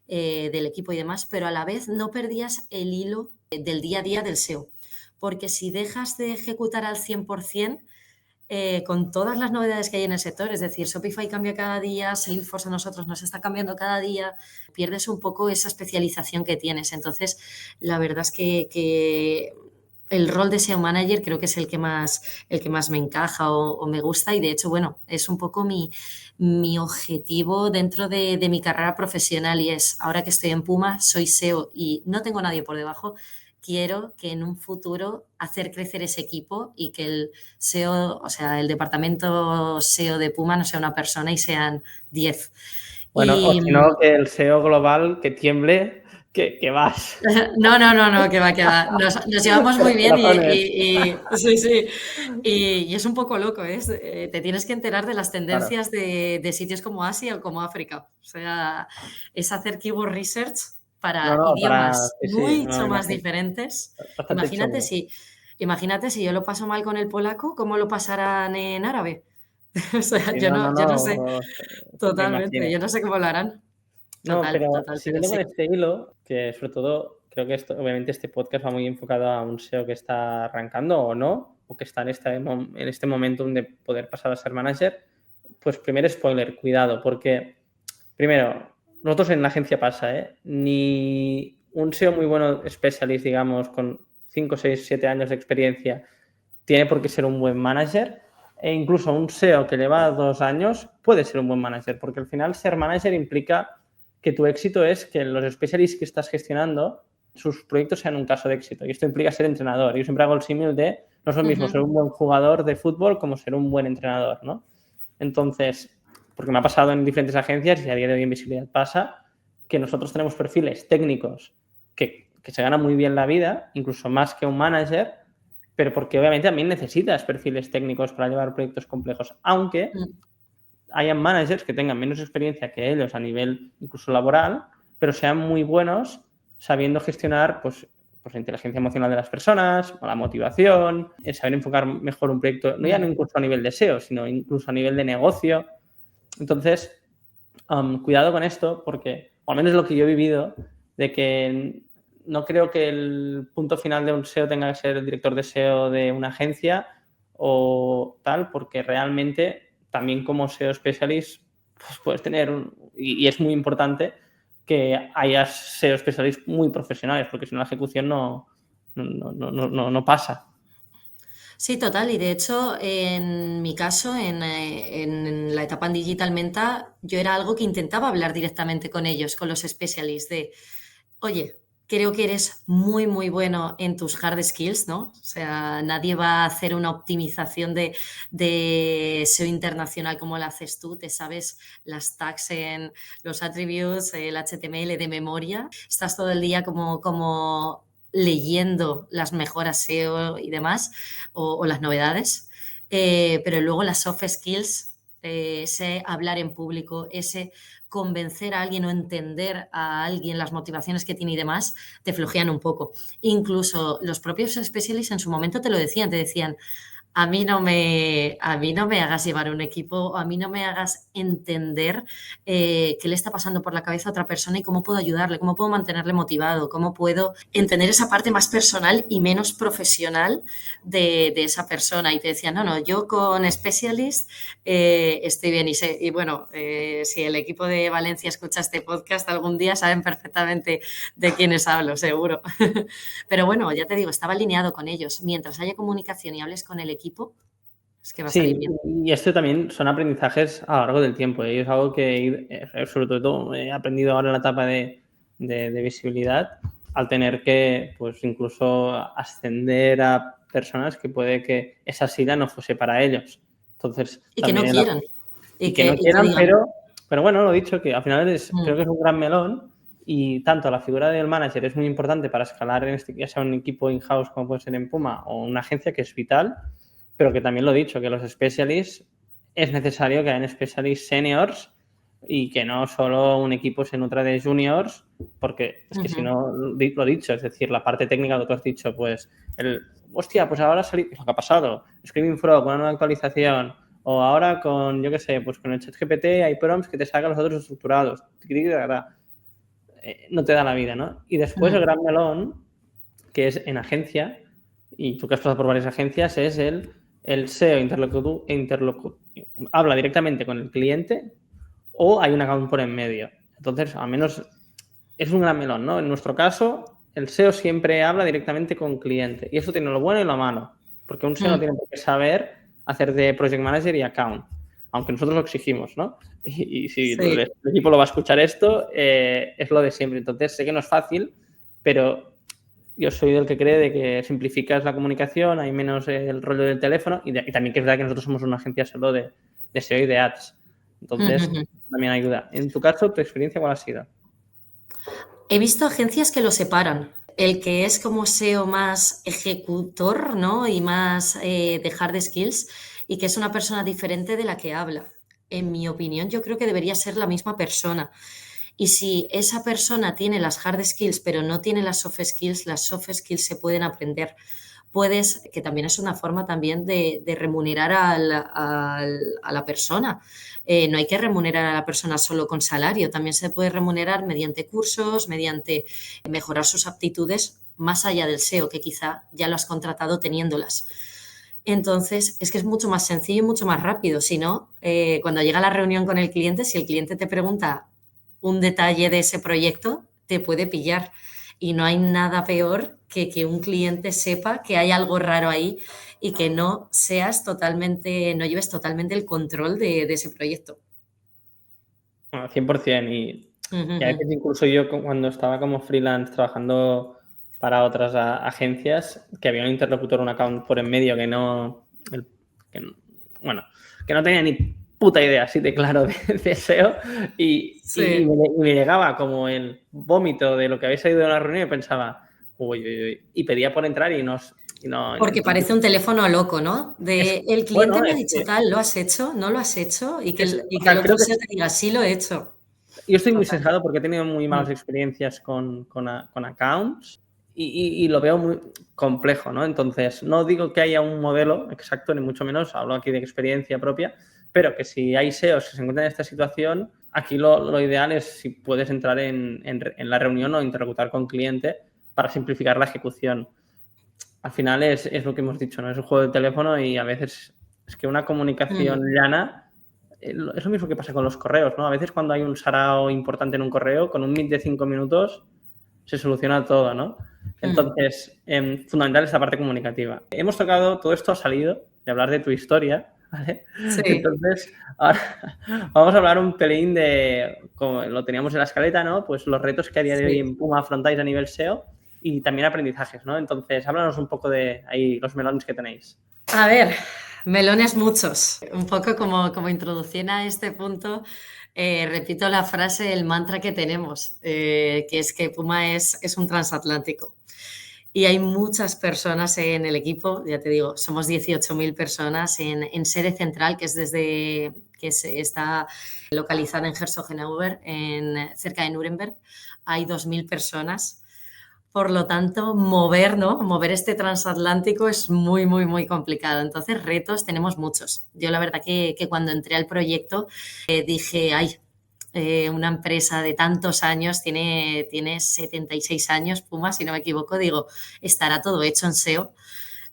del equipo y demás, pero a la vez no perdías el hilo del día a día del SEO, porque si dejas de ejecutar al 100%, con todas las novedades que hay en el sector, es decir, Shopify cambia cada día, Salesforce a nosotros nos está cambiando cada día, pierdes un poco esa especialización que tienes. Entonces, la verdad es que el rol de SEO Manager creo que es el que más me encaja o me gusta, y de hecho, bueno, es un poco mi objetivo dentro de mi carrera profesional, y es, ahora que estoy en Puma, soy SEO y no tengo nadie por debajo. Quiero que en un futuro hacer crecer ese equipo y que el SEO, o sea, el departamento SEO de Puma no sea una persona y sean 10. Bueno, o si no, que el SEO global que tiemble, que vas. No, que va. Nos llevamos muy bien sí. Y es un poco loco, ¿eh? Te tienes que enterar de las tendencias de sitios como Asia o como África. O sea, es hacer keyword research para idiomas mucho más diferentes. Imagínate imagínate si yo lo paso mal con el polaco, ¿cómo lo pasarán en árabe? O sea, Sí, yo no sé, no, me totalmente, imagino. yo no sé cómo lo harán. No, Total, pero total, pero siguiendo con sí. este hilo, que sobre todo creo que esto, obviamente este podcast va muy enfocado a un SEO que está arrancando o no, o que está en este momento de poder pasar a ser manager, pues primer spoiler, cuidado, porque primero, nosotros en la agencia pasa, ¿eh? Ni un SEO muy bueno, specialist, digamos, con 5, 6, 7 años de experiencia, tiene por qué ser un buen manager. E incluso un SEO que lleva 2 años puede ser un buen manager, porque al final ser manager implica que tu éxito es que los specialists que estás gestionando, sus proyectos sean un caso de éxito. Y esto implica ser entrenador. Yo siempre hago el símil de no es lo mismo ser un buen jugador de fútbol como ser un buen entrenador, ¿no? Entonces, porque me ha pasado en diferentes agencias y a día de hoy en Visibilidad pasa, que nosotros tenemos perfiles técnicos que se ganan muy bien la vida, incluso más que un manager, pero porque obviamente también necesitas perfiles técnicos para llevar proyectos complejos, aunque hayan managers que tengan menos experiencia que ellos a nivel incluso laboral, pero sean muy buenos sabiendo gestionar pues la inteligencia emocional de las personas, la motivación, el saber enfocar mejor un proyecto, no ya no incluso a nivel de SEO, sino incluso a nivel de negocio. Entonces, cuidado con esto porque, o al menos lo que yo he vivido, de que no creo que el punto final de un SEO tenga que ser el director de SEO de una agencia o tal, porque realmente también como SEO specialist pues puedes tener, y es muy importante que haya SEO specialist muy profesionales, porque si no la ejecución no pasa. Sí, total. Y de hecho, en mi caso, en la etapa en Digital Menta, yo era algo que intentaba hablar directamente con ellos, con los specialists, de, oye, creo que eres muy, muy bueno en tus hard skills, ¿no? O sea, nadie va a hacer una optimización de SEO internacional como la haces tú, te sabes las tags en los attributes, el HTML de memoria, estás todo el día como leyendo las mejoras SEO y demás, o las novedades, pero luego las soft skills, ese hablar en público, ese convencer a alguien o entender a alguien las motivaciones que tiene y demás, te flojean un poco. Incluso los propios specialists en su momento te decían, a mí no me hagas llevar un equipo, a mí no me hagas entender qué le está pasando por la cabeza a otra persona y cómo puedo ayudarle, cómo puedo mantenerle motivado, cómo puedo entender esa parte más personal y menos profesional de esa persona. Y te decían, no, yo con Specialist estoy bien. Y bueno, si el equipo de Valencia escucha este podcast algún día, saben perfectamente de quiénes hablo, seguro. Pero bueno, ya te digo, estaba alineado con ellos. Mientras haya comunicación y hables con el equipo, es que va a salir Sí, bien. y esto también son aprendizajes a lo largo del tiempo. Y es algo que, sobre todo, he aprendido ahora en la etapa de visibilidad, al tener que, pues, incluso ascender a personas que puede que esa silla no fuese para ellos. Entonces, Y que no también quieran. y que no Y que quieran, digan, pero bueno, lo dicho, que al final creo que mm, es un gran melón y tanto la figura del manager es muy importante para escalar, ya sea un equipo in-house como puede ser en Puma o una agencia que es vital, pero que también lo he dicho, que los specialists es necesario que hayan specialists seniors y que no solo un equipo se nutra de juniors, porque es que si no, lo dicho, es decir, la parte técnica, lo que tú has dicho, pues, hostia, pues ahora salí, lo que ha pasado, Screaming Frog con una nueva actualización, o ahora con, yo qué sé, pues con el ChatGPT hay prompts que te sacan los datos estructurados, no te da la vida, ¿no? Y después el gran melón, que es en agencia, y tú que has pasado por varias agencias, es el SEO habla directamente con el cliente o hay un account por en medio. Entonces, al menos es un gran melón, ¿no? En nuestro caso, el SEO siempre habla directamente con cliente y eso tiene lo bueno y lo malo, porque un SEO no tiene por qué saber hacer de project manager y account, aunque nosotros lo exigimos, ¿no? Y si sí. el equipo lo va a escuchar esto, es lo de siempre. Entonces, sé que no es fácil, pero yo soy del que cree de que simplificas la comunicación, hay menos el rollo del teléfono y también que es verdad que nosotros somos una agencia solo de SEO y de ads. Entonces, también ayuda. En tu caso, ¿tu experiencia cuál ha sido? He visto agencias que lo separan. El que es como SEO más ejecutor, ¿no? Y más de hard skills, y que es una persona diferente de la que habla. En mi opinión, yo creo que debería ser la misma persona. Y si esa persona tiene las hard skills, pero no tiene las soft skills se pueden aprender. que también es una forma también de remunerar a la persona. No hay que remunerar a la persona solo con salario, también se puede remunerar mediante cursos, mediante mejorar sus aptitudes más allá del SEO, que quizá ya lo has contratado teniéndolas. Entonces, es que es mucho más sencillo y mucho más rápido. Si no, cuando llega la reunión con el cliente, si el cliente te pregunta un detalle de ese proyecto, te puede pillar. Y no hay nada peor que un cliente sepa que hay algo raro ahí y que no lleves totalmente el control de ese proyecto. Bueno, 100%. Y a Ujú. veces incluso yo cuando estaba como freelance trabajando para otras agencias, que había un interlocutor, un account por en medio bueno, que no tenía ni puta idea así de claro de SEO y Sí. me llegaba como el vómito de lo que había salido de una reunión y pensaba, uy, uy, uy, y pedía por entrar y no Porque parece un teléfono loco, ¿no? El cliente bueno, me ha es dicho que tal, ¿lo has hecho? ¿No lo has hecho? Y o que el sea, otro creo que SEO te diga, sí lo he hecho. yo estoy muy Total. sesgado porque he tenido muy Mm. malas experiencias con accounts y lo veo muy complejo, ¿no? Entonces, no digo que haya un modelo exacto, ni mucho menos, hablo aquí de experiencia propia, pero que si hay SEOs que se encuentran en esta situación, aquí lo ideal es si puedes entrar en la reunión o interlocutar con cliente para simplificar la ejecución. Al final es lo que hemos dicho, ¿no? Es un juego de teléfono y a veces es que una comunicación Mm. llana es lo mismo que pasa con los correos, ¿no? A veces cuando hay un sarao importante en un correo, con un meet de 5 minutos se soluciona todo, ¿no? Mm. Entonces, fundamental es la parte comunicativa. Hemos tocado, todo esto ha salido de hablar de tu historia, ¿vale? Sí, Entonces, ahora vamos a hablar un pelín de, como lo teníamos en la escaleta, ¿no? Pues los retos que a día de hoy sí. en Puma afrontáis a nivel SEO y también aprendizajes, ¿no? Entonces, háblanos un poco de ahí los melones que tenéis. A ver, melones muchos. Un poco como introducción a este punto, repito la frase, el mantra que tenemos, que es que Puma es un transatlántico. Y hay muchas personas en el equipo, ya te digo, somos 18.000 personas en sede central, está localizada en Herzogenaurach, cerca de Nuremberg. Hay 2.000 personas. Por lo tanto, mover este transatlántico es muy, muy, muy complicado. Entonces, retos tenemos muchos. Yo la verdad que cuando entré al proyecto dije, ay, una empresa de tantos años, tiene 76 años, Puma, si no me equivoco, digo, estará todo hecho en SEO.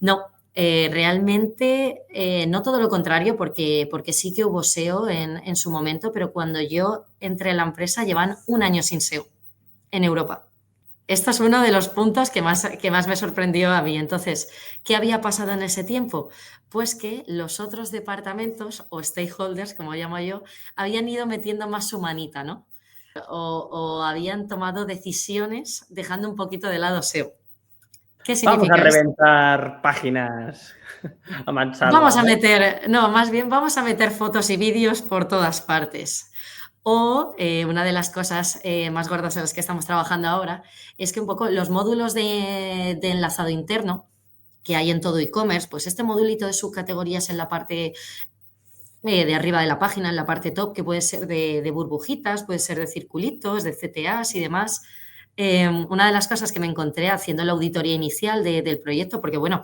No, realmente no todo lo contrario, porque sí que hubo SEO en su momento, pero cuando yo entré a la empresa llevan un año sin SEO en Europa. Esto es uno de los puntos que más me sorprendió a mí. Entonces, ¿qué había pasado en ese tiempo? Pues que los otros departamentos o stakeholders, como llamo yo, habían ido metiendo más su manita, ¿no? O habían tomado decisiones dejando un poquito de lado SEO. ¿Qué Vamos a significa esto? reventar páginas a mansalva, Vamos a ¿no? meter, no, más bien vamos a meter fotos y vídeos por todas partes. O una de las cosas más gordas en las que estamos trabajando ahora es que un poco los módulos de enlazado interno que hay en todo e-commerce, pues este modulito de subcategorías en la parte de arriba de la página, en la parte top, que puede ser de burbujitas, puede ser de circulitos, de CTAs y demás. Una de las cosas que me encontré haciendo la auditoría inicial del proyecto, porque bueno,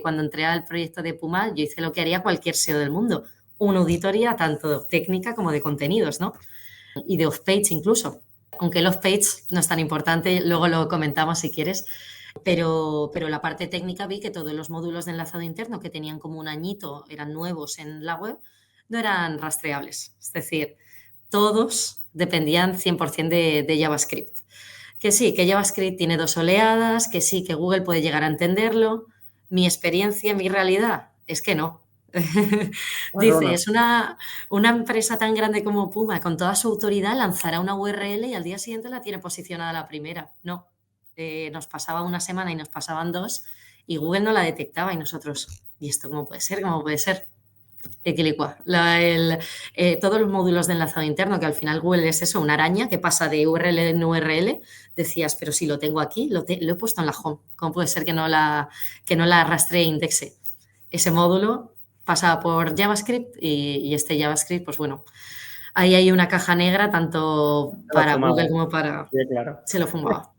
cuando entré al proyecto de Puma, yo hice lo que haría cualquier SEO del mundo, una auditoría tanto técnica como de contenidos, ¿no? Y de off-page incluso. Aunque el off-page no es tan importante, luego lo comentamos si quieres. Pero la parte técnica vi que todos los módulos de enlazado interno que tenían como un añito, eran nuevos en la web, no eran rastreables. Es decir, todos dependían 100% de JavaScript. Que sí, que JavaScript tiene dos oleadas, que sí, que Google puede llegar a entenderlo. Mi experiencia, mi realidad, es que no. Bueno, Dice, bueno. es una empresa tan grande como Puma, con toda su autoridad, lanzará una URL y al día siguiente la tiene posicionada la primera. No, nos pasaba una semana y nos pasaban dos y Google no la detectaba y nosotros, ¿y esto cómo puede ser? ¿Cómo puede ser? Equilicua. Todos los módulos de enlazado interno, que al final Google es eso, una araña que pasa de URL en URL, decías, pero si lo tengo aquí, lo he puesto en la home. ¿Cómo puede ser que no la rastree e indexe? Ese módulo pasaba por JavaScript y este JavaScript, pues bueno, ahí hay una caja negra tanto Se lo para fumaba. Google como para... Sí, claro. Se lo fumaba.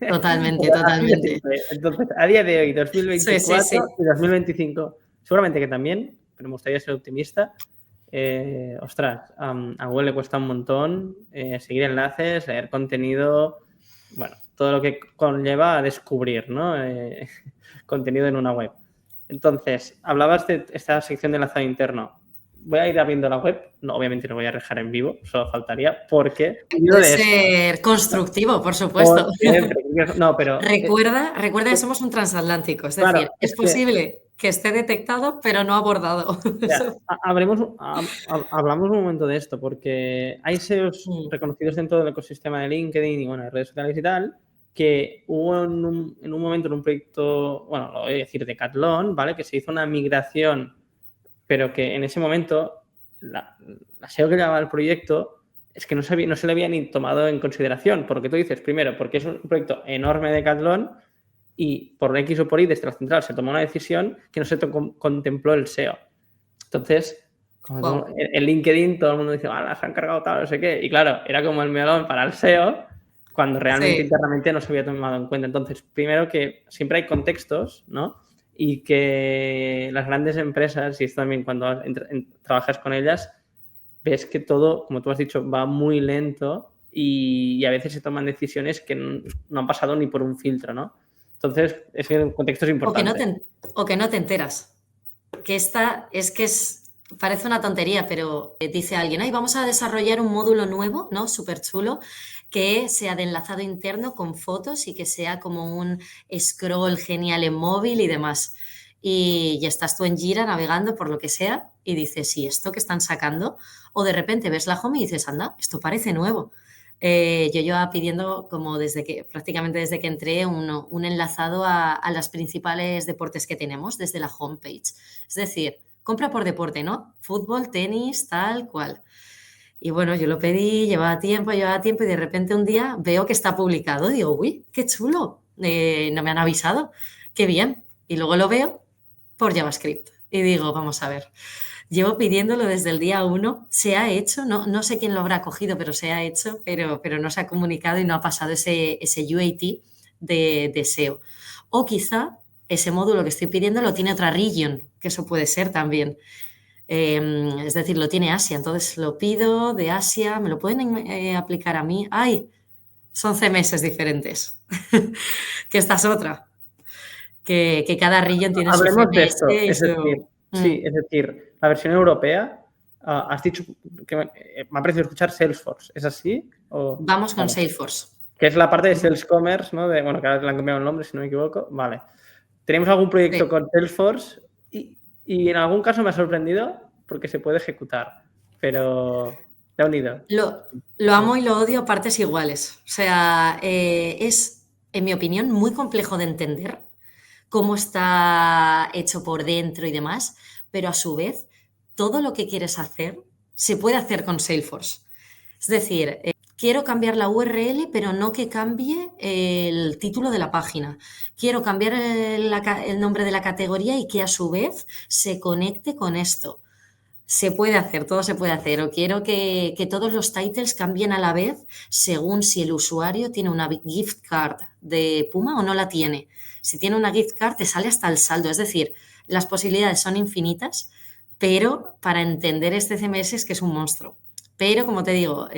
Totalmente, Así de totalmente. simple. Entonces, a día de hoy, Sí, sí, 2024 sí. y 2025, seguramente que también, pero me gustaría ser optimista. Ostras, a Google le cuesta un montón seguir enlaces, leer contenido, bueno, todo lo que conlleva a descubrir, ¿no? Contenido en una web. Entonces, hablabas de esta sección de enlazado interno. Voy a ir abriendo la web. No, obviamente no voy a dejar en vivo, solo faltaría, porque Puede de esto. ser constructivo, por supuesto. Porque, no, pero Recuerda que somos un transatlántico, es claro, decir, es es que posible que esté detectado, pero no abordado. ya, hablamos un momento de esto, porque hay SEOs Mm, reconocidos dentro del ecosistema de LinkedIn y bueno, de redes sociales y tal, que hubo en un momento en un proyecto, bueno, lo voy a decir, Decathlon, ¿vale? Que se hizo una migración, pero que en ese momento la SEO que llevaba el proyecto es que no se le había ni tomado en consideración, porque tú dices, primero, porque es un proyecto enorme de Decathlon y por X o por Y desde la central se tomó una decisión que no se contempló el SEO. Entonces, como wow. en LinkedIn todo el mundo dice, se han cargado tal, no sé qué. Y claro, era como el melón para el SEO cuando realmente Sí. internamente no se había tomado en cuenta. Entonces, primero que siempre hay contextos, ¿no? Y que las grandes empresas, y esto también cuando trabajas con ellas, ves que todo, como tú has dicho, va muy lento y a veces se toman decisiones que no han pasado ni por un filtro, ¿no? Entonces, es que el contexto es O que no importante. te, o que no te enteras. Que esta es que parece una tontería, pero dice alguien, ay, vamos a desarrollar un módulo nuevo, ¿no? Súper chulo, que sea de enlazado interno con fotos y que sea como un scroll genial en móvil y demás. Y ya estás tú en Gira navegando por lo que sea y dices, ¿y esto que están sacando? O de repente ves la home y dices, anda, esto parece nuevo. Yo llevaba pidiendo como prácticamente desde que entré, un enlazado a las principales deportes que tenemos desde la homepage. Es decir, compra por deporte, ¿no? Fútbol, tenis, tal cual. Y bueno, yo lo pedí, llevaba tiempo y de repente un día veo que está publicado. Digo, uy, qué chulo. No me han avisado. Qué bien. Y luego lo veo por JavaScript. Y digo, vamos a ver. Llevo pidiéndolo desde el día uno, se ha hecho, no sé quién lo habrá cogido, pero se ha hecho, pero no se ha comunicado y no ha pasado ese UAT de SEO. O quizá ese módulo que estoy pidiendo lo tiene otra region, que eso puede ser también. Es decir, lo tiene Asia, entonces lo pido de Asia, ¿me lo pueden aplicar a mí? ¡Ay! Son CMS diferentes, que esta es otra, que cada region tiene su Hablemos de CMS esto, y es decir, su... sí, es decir, la versión europea, has dicho que me ha parecido escuchar Salesforce, ¿es así? Vamos con Vale. Salesforce. Que es la parte de Sales Commerce, ¿no? Bueno, que ahora le han cambiado el nombre, si no me equivoco. Vale. Tenemos algún proyecto Sí. con Salesforce y en algún caso me ha sorprendido porque se puede ejecutar, pero te ha unido. Lo amo y lo odio a partes iguales. O sea, es, en mi opinión, muy complejo de entender cómo está hecho por dentro y demás, pero a su vez, todo lo que quieres hacer se puede hacer con Salesforce. Es decir, quiero cambiar la URL, pero no que cambie el título de la página. Quiero cambiar el nombre de la categoría y que a su vez se conecte con esto. Se puede hacer, todo se puede hacer. O quiero que todos los titles cambien a la vez según si el usuario tiene una gift card de Puma o no la tiene. Si tiene una gift card, te sale hasta el saldo. Es decir, las posibilidades son infinitas, pero para entender este CMS es que es un monstruo. Pero, como te digo,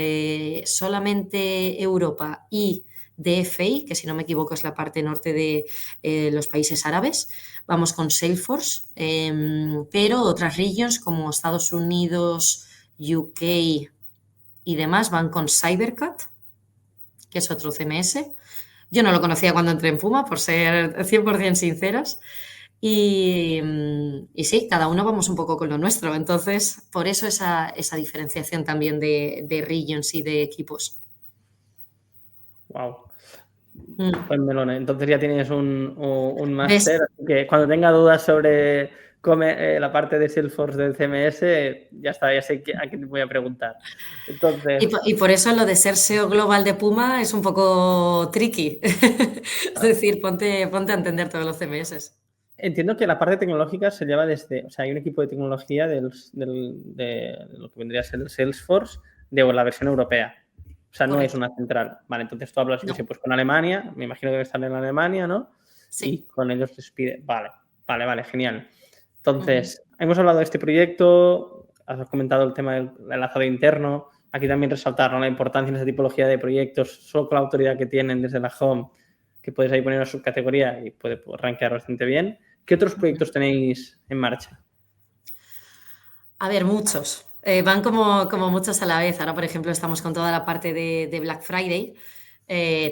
solamente Europa y DFI, que si no me equivoco es la parte norte de los países árabes, vamos con Salesforce, pero otras regions como Estados Unidos, UK y demás van con Cybercat, que es otro CMS. Yo no lo conocía cuando entré en Puma, por ser 100% sinceras. Y sí, cada uno vamos un poco con lo nuestro. Entonces, por eso esa diferenciación también de regions y de equipos. Wow. Mm. Pues melón, ¿eh? Entonces ya tienes un máster, ¿Ves? así que cuando tenga dudas sobre la parte de Salesforce del CMS, ya está, ya sé a quién te voy a preguntar. Y, Entonces, y por eso lo de ser SEO global de Puma es un poco tricky. Es decir, ponte a entender todos los CMS. entiendo que la parte tecnológica se lleva desde, o sea, hay un equipo de tecnología de lo que vendría a ser el Salesforce de la versión europea. O sea, no es Correcto. una central. Vale, entonces tú hablas, No. pues con Alemania, me imagino que debe estar en Alemania, ¿no? Sí. Y con ellos les pide. Vale, genial. Ujú. Entonces, hemos hablado de este proyecto, has comentado el tema del enlazado interno. Aquí también resaltar, ¿no?, la importancia en esta tipología de proyectos, solo con la autoridad que tienen desde la home, que puedes ahí poner una subcategoría y puede rankear bastante bien. ¿Qué otros proyectos tenéis en marcha? A ver, muchos. Van como muchos a la vez. Ahora, por ejemplo, estamos con toda la parte de Black Friday.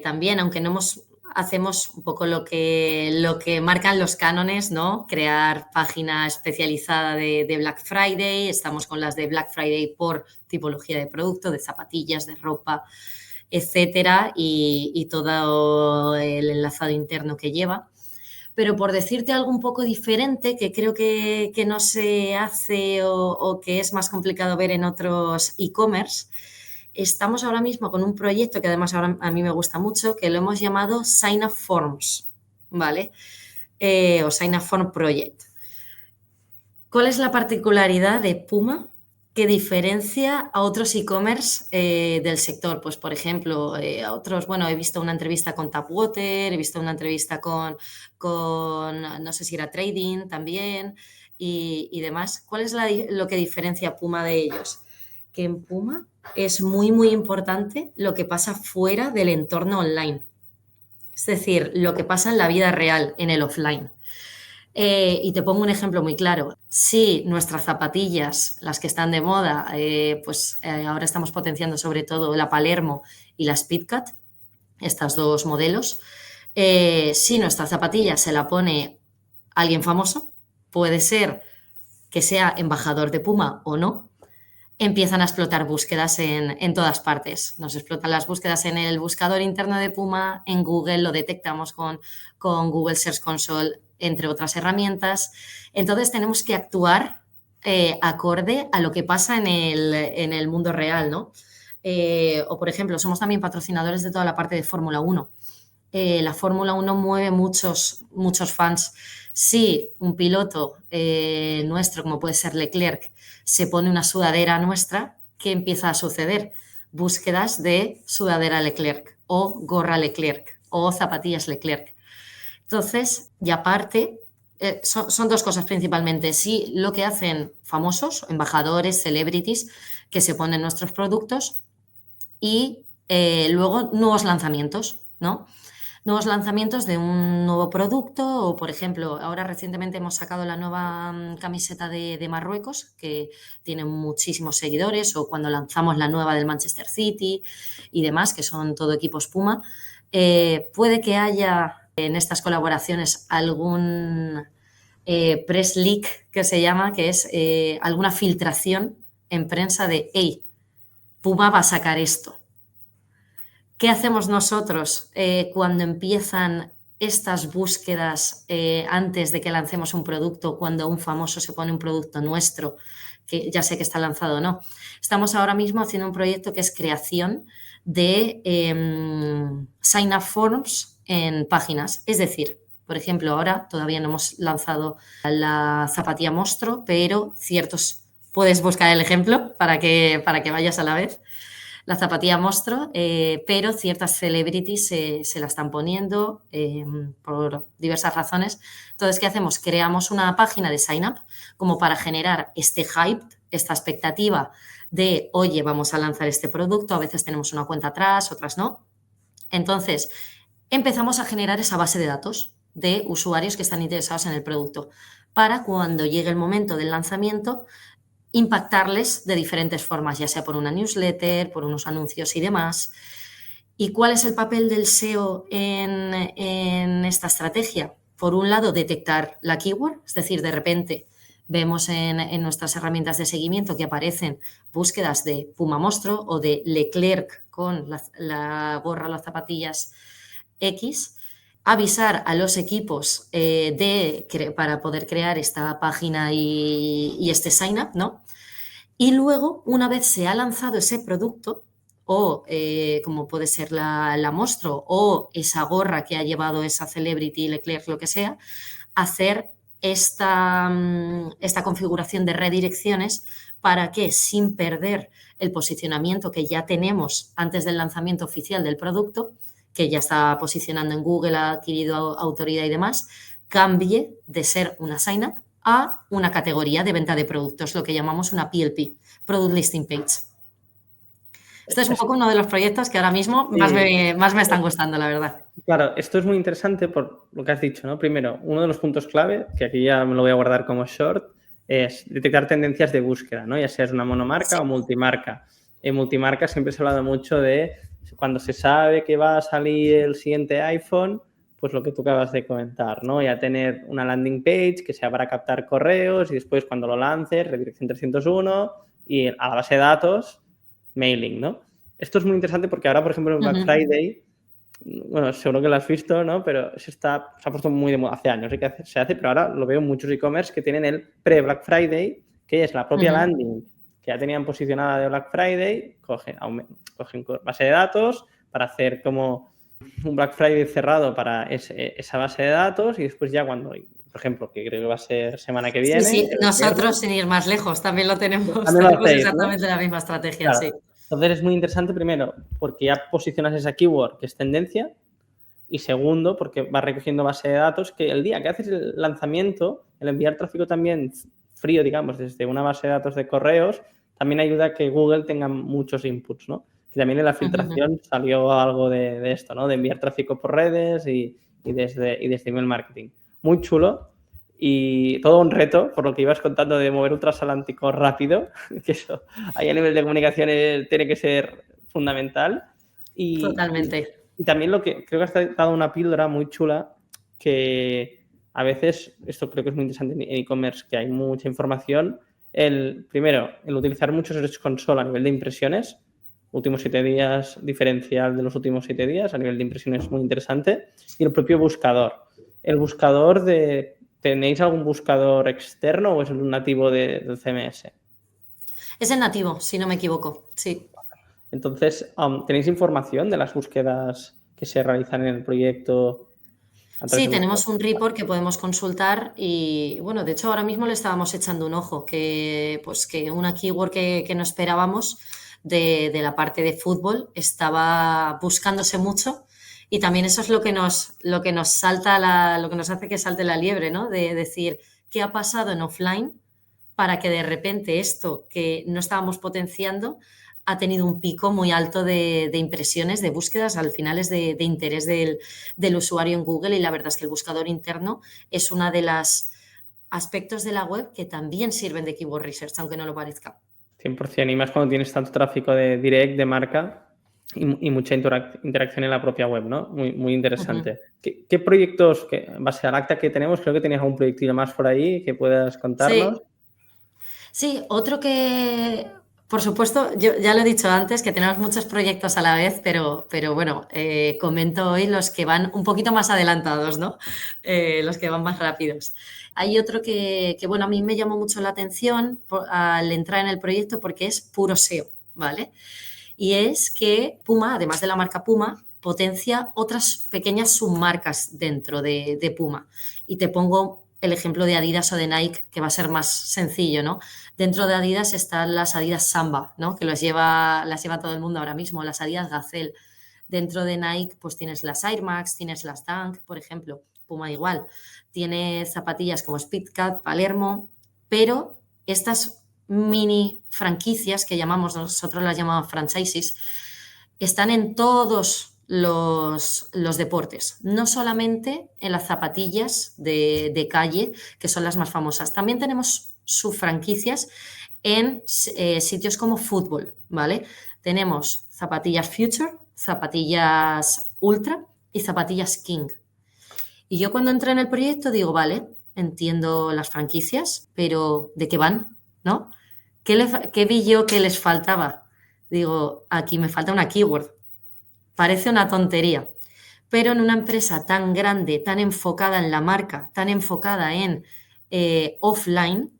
También, aunque no hacemos un poco lo que marcan los cánones, ¿no? Crear página especializada de Black Friday. Estamos con las de Black Friday por tipología de producto, de zapatillas, de ropa, etcétera, y todo el enlazado interno que lleva. Pero por decirte algo un poco diferente, que creo que no se hace o que es más complicado ver en otros e-commerce, estamos ahora mismo con un proyecto que además ahora a mí me gusta mucho, que lo hemos llamado Sign Up Forms, ¿vale? O Sign Up Form Project. ¿Cuál es la particularidad de Puma que diferencia a otros e-commerce del sector? Pues, por ejemplo, a otros, bueno, he visto una entrevista con Tapwater, he visto una entrevista con no sé si era Trading también y demás. ¿Cuál es lo que diferencia a Puma de ellos? Que en Puma es muy, muy importante lo que pasa fuera del entorno online. Es decir, lo que pasa en la vida real, en el offline. Y te pongo un ejemplo muy claro. Si nuestras zapatillas, las que están de moda, ahora estamos potenciando sobre todo la Palermo y la Speedcat, estas dos modelos. Si nuestra zapatilla se la pone alguien famoso, puede ser que sea embajador de Puma o no, empiezan a explotar búsquedas en todas partes. Nos explotan las búsquedas en el buscador interno de Puma, en Google, lo detectamos con Google Search Console, entre otras herramientas. Entonces tenemos que actuar acorde a lo que pasa en el mundo real, ¿no? O, por ejemplo, somos también patrocinadores de toda la parte de Fórmula 1. La Fórmula 1 mueve muchos fans. Si un piloto nuestro, como puede ser Leclerc, se pone una sudadera nuestra, ¿qué empieza a suceder? Búsquedas de sudadera Leclerc o gorra Leclerc o zapatillas Leclerc. Entonces, y aparte, son dos cosas principalmente. Sí, lo que hacen famosos, embajadores, celebrities, que se ponen nuestros productos y luego nuevos lanzamientos, ¿no? Nuevos lanzamientos de un nuevo producto o, por ejemplo, ahora recientemente hemos sacado la nueva camiseta de Marruecos, que tiene muchísimos seguidores, o cuando lanzamos la nueva del Manchester City y demás, que son todo equipos Puma. Puede que haya en estas colaboraciones algún press leak, que se llama, que es alguna filtración en prensa de, hey, Puma va a sacar esto. ¿Qué hacemos nosotros cuando empiezan estas búsquedas antes de que lancemos un producto, cuando un famoso se pone un producto nuestro, que ya sé que está lanzado o no? Estamos ahora mismo haciendo un proyecto que es creación de sign-up forms en páginas. Es decir, por ejemplo, ahora todavía no hemos lanzado la zapatilla Monstruo, pero puedes buscar el ejemplo para que vayas a la vez. La zapatilla Monstruo, pero ciertas celebrities se la están poniendo por diversas razones. Entonces, ¿qué hacemos? Creamos una página de sign-up como para generar este hype, esta expectativa de, oye, vamos a lanzar este producto, a veces tenemos una cuenta atrás, otras no. Entonces, empezamos a generar esa base de datos de usuarios que están interesados en el producto para cuando llegue el momento del lanzamiento impactarles de diferentes formas, ya sea por una newsletter, por unos anuncios y demás. ¿Y cuál es el papel del SEO en esta estrategia? Por un lado, detectar la keyword, es decir, de repente vemos en nuestras herramientas de seguimiento que aparecen búsquedas de Puma Monstruo o de Leclerc con la gorra, las zapatillas X, avisar a los equipos para poder crear esta página y este sign-up, ¿no? Y luego, una vez se ha lanzado ese producto, o como puede ser la Monstruo o esa gorra que ha llevado esa celebrity, Leclerc, lo que sea, hacer esta configuración de redirecciones para que, sin perder el posicionamiento que ya tenemos antes del lanzamiento oficial del producto, que ya está posicionando en Google, ha adquirido autoridad y demás, cambie de ser una sign-up a una categoría de venta de productos, lo que llamamos una PLP, Product Listing Page. Este es un poco uno de los proyectos que ahora mismo más me están gustando, la verdad. Claro, esto es muy interesante por lo que has dicho, ¿no? Primero, uno de los puntos clave, que aquí ya me lo voy a guardar como short, es detectar tendencias de búsqueda, ¿no? Ya seas una monomarca o multimarca. En multimarca siempre se ha hablado mucho de cuando se sabe que va a salir el siguiente iPhone, pues lo que tú acabas de comentar, ¿no? Ya tener una landing page que sea para captar correos y después cuando lo lances, redirección 301 y a la base de datos, mailing, ¿no? Esto es muy interesante porque ahora, por ejemplo, en Black Friday, bueno, seguro que lo has visto, ¿no? Pero se ha puesto muy de moda hace años, que se hace, pero ahora lo veo en muchos e-commerce que tienen el pre-Black Friday, que es la propia landing que ya tenían posicionada de Black Friday, cogen base de datos para hacer como un Black Friday cerrado para esa base de datos y después ya cuando, por ejemplo, que creo que va a ser semana que viene. Sí, nosotros sin ir más lejos también lo tenemos. También lo hacéis, exactamente, ¿no? La misma estrategia, claro. sí. Entonces es muy interesante, primero, porque ya posicionas esa keyword que es tendencia, y segundo, porque vas recogiendo base de datos que el día que haces el lanzamiento, el enviar tráfico también frío, digamos, desde una base de datos de correos, también ayuda a que Google tenga muchos inputs, ¿no? Que también en la filtración salió algo de esto, ¿no? De enviar tráfico por redes y desde email marketing. Muy chulo y todo un reto, por lo que ibas contando de mover un transatlántico rápido, que eso ahí a nivel de comunicaciones tiene que ser fundamental. Totalmente. Y también lo que creo que has dado una píldora muy chula que a veces, esto creo que es muy interesante en e-commerce, que hay mucha información. Primero, el utilizar mucho Search Console a nivel de impresiones, últimos 7 días, diferencial de los últimos 7 días, a nivel de impresiones es muy interesante. Y el propio buscador. El buscador ¿tenéis algún buscador externo o es un nativo del CMS? Es el nativo, si no me equivoco, sí. Entonces, ¿tenéis información de las búsquedas que se realizan en el proyecto? Sí, tenemos un report que podemos consultar y, bueno, de hecho ahora mismo le estábamos echando un ojo, que una keyword que no esperábamos de la parte de fútbol estaba buscándose mucho y también eso es lo que nos salta, lo que nos hace que salte la liebre, ¿no? De decir, ¿qué ha pasado en offline para que de repente esto que no estábamos potenciando ha tenido un pico muy alto de impresiones, de búsquedas, al final es de interés del usuario en Google y la verdad es que el buscador interno es uno de los aspectos de la web que también sirven de keyword research, aunque no lo parezca. 100%, y más cuando tienes tanto tráfico de direct, de marca y mucha interacción en la propia web, ¿no? Muy, muy interesante. ¿Qué proyectos, en base al acta que tenemos, creo que tenías algún proyectillo más por ahí que puedas contarnos? Sí, otro que, por supuesto, yo ya lo he dicho antes, que tenemos muchos proyectos a la vez, pero bueno, comento hoy los que van un poquito más adelantados, ¿no? Los que van más rápidos. Hay otro que, bueno, a mí me llamó mucho la atención al entrar en el proyecto porque es puro SEO, ¿vale? Y es que Puma, además de la marca Puma, potencia otras pequeñas submarcas dentro de Puma. Y te pongo el ejemplo de Adidas o de Nike, que va a ser más sencillo, ¿no? Dentro de Adidas están las Adidas Samba, ¿no? Que las lleva todo el mundo ahora mismo, las Adidas Gazelle. Dentro de Nike, pues tienes las Air Max, tienes las Dunk, por ejemplo. Puma igual. Tiene zapatillas como Speedcat, Palermo, pero estas mini franquicias que nosotros las llamamos franchises, están en todos los deportes, no solamente en las zapatillas de calle, que son las más famosas. También tenemos subfranquicias en sitios como fútbol, ¿vale? Tenemos zapatillas Future, zapatillas Ultra y zapatillas King. Y yo cuando entré en el proyecto digo, vale, entiendo las franquicias, pero ¿de qué van? ¿No? ¿Qué vi yo que les faltaba? Digo, aquí me falta una keyword. Parece una tontería, pero en una empresa tan grande, tan enfocada en la marca, tan enfocada en offline,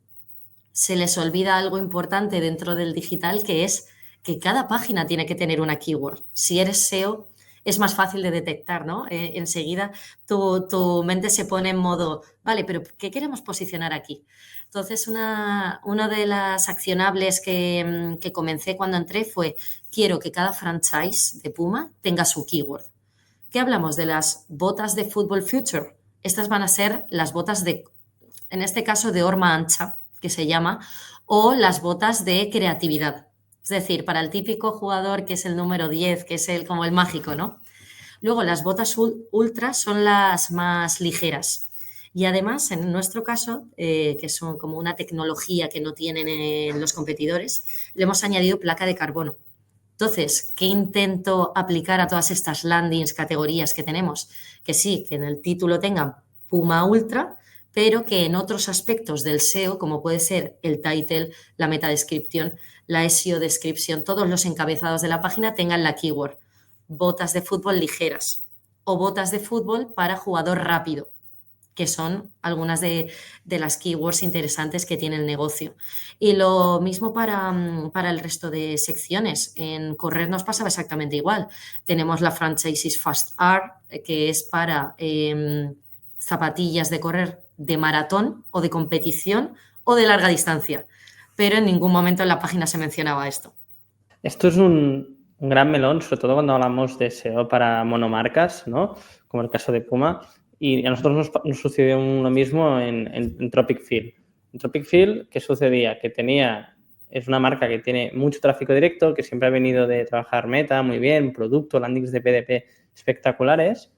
se les olvida algo importante dentro del digital, que es que cada página tiene que tener una keyword. Si eres SEO, es más fácil de detectar, ¿no? Enseguida tu mente se pone en modo, vale, pero ¿qué queremos posicionar aquí? Entonces, una de las accionables que comencé cuando entré fue, quiero que cada franchise de Puma tenga su keyword. ¿Qué hablamos? De las botas de Football Future. Estas van a ser las botas en este caso, de horma ancha, que se llama, o las botas de creatividad. Es decir, para el típico jugador que es el número 10, que es como el mágico, ¿no? Luego, las botas ultra son las más ligeras. Y además, en nuestro caso, que son como una tecnología que no tienen los competidores, le hemos añadido placa de carbono. Entonces, ¿qué intento aplicar a todas estas landings, categorías que tenemos? Que sí, que en el título tengan Puma Ultra, pero que en otros aspectos del SEO, como puede ser el title, la meta descripción, la SEO descripción, todos los encabezados de la página tengan la keyword botas de fútbol ligeras o botas de fútbol para jugador rápido, que son algunas de las keywords interesantes que tiene el negocio. Y lo mismo para el resto de secciones. En correr nos pasaba exactamente igual. Tenemos la Franchises Fast R, que es para zapatillas de correr de maratón o de competición o de larga distancia, pero en ningún momento en la página se mencionaba esto. Esto es un gran melón, sobre todo cuando hablamos de SEO para monomarcas, ¿no? Como el caso de Puma. Y a nosotros nos sucedió lo mismo en Tropic Field. En Tropic Field, ¿qué sucedía? Que es una marca que tiene mucho tráfico directo, que siempre ha venido de trabajar meta, muy bien, producto, landings de PDP espectaculares,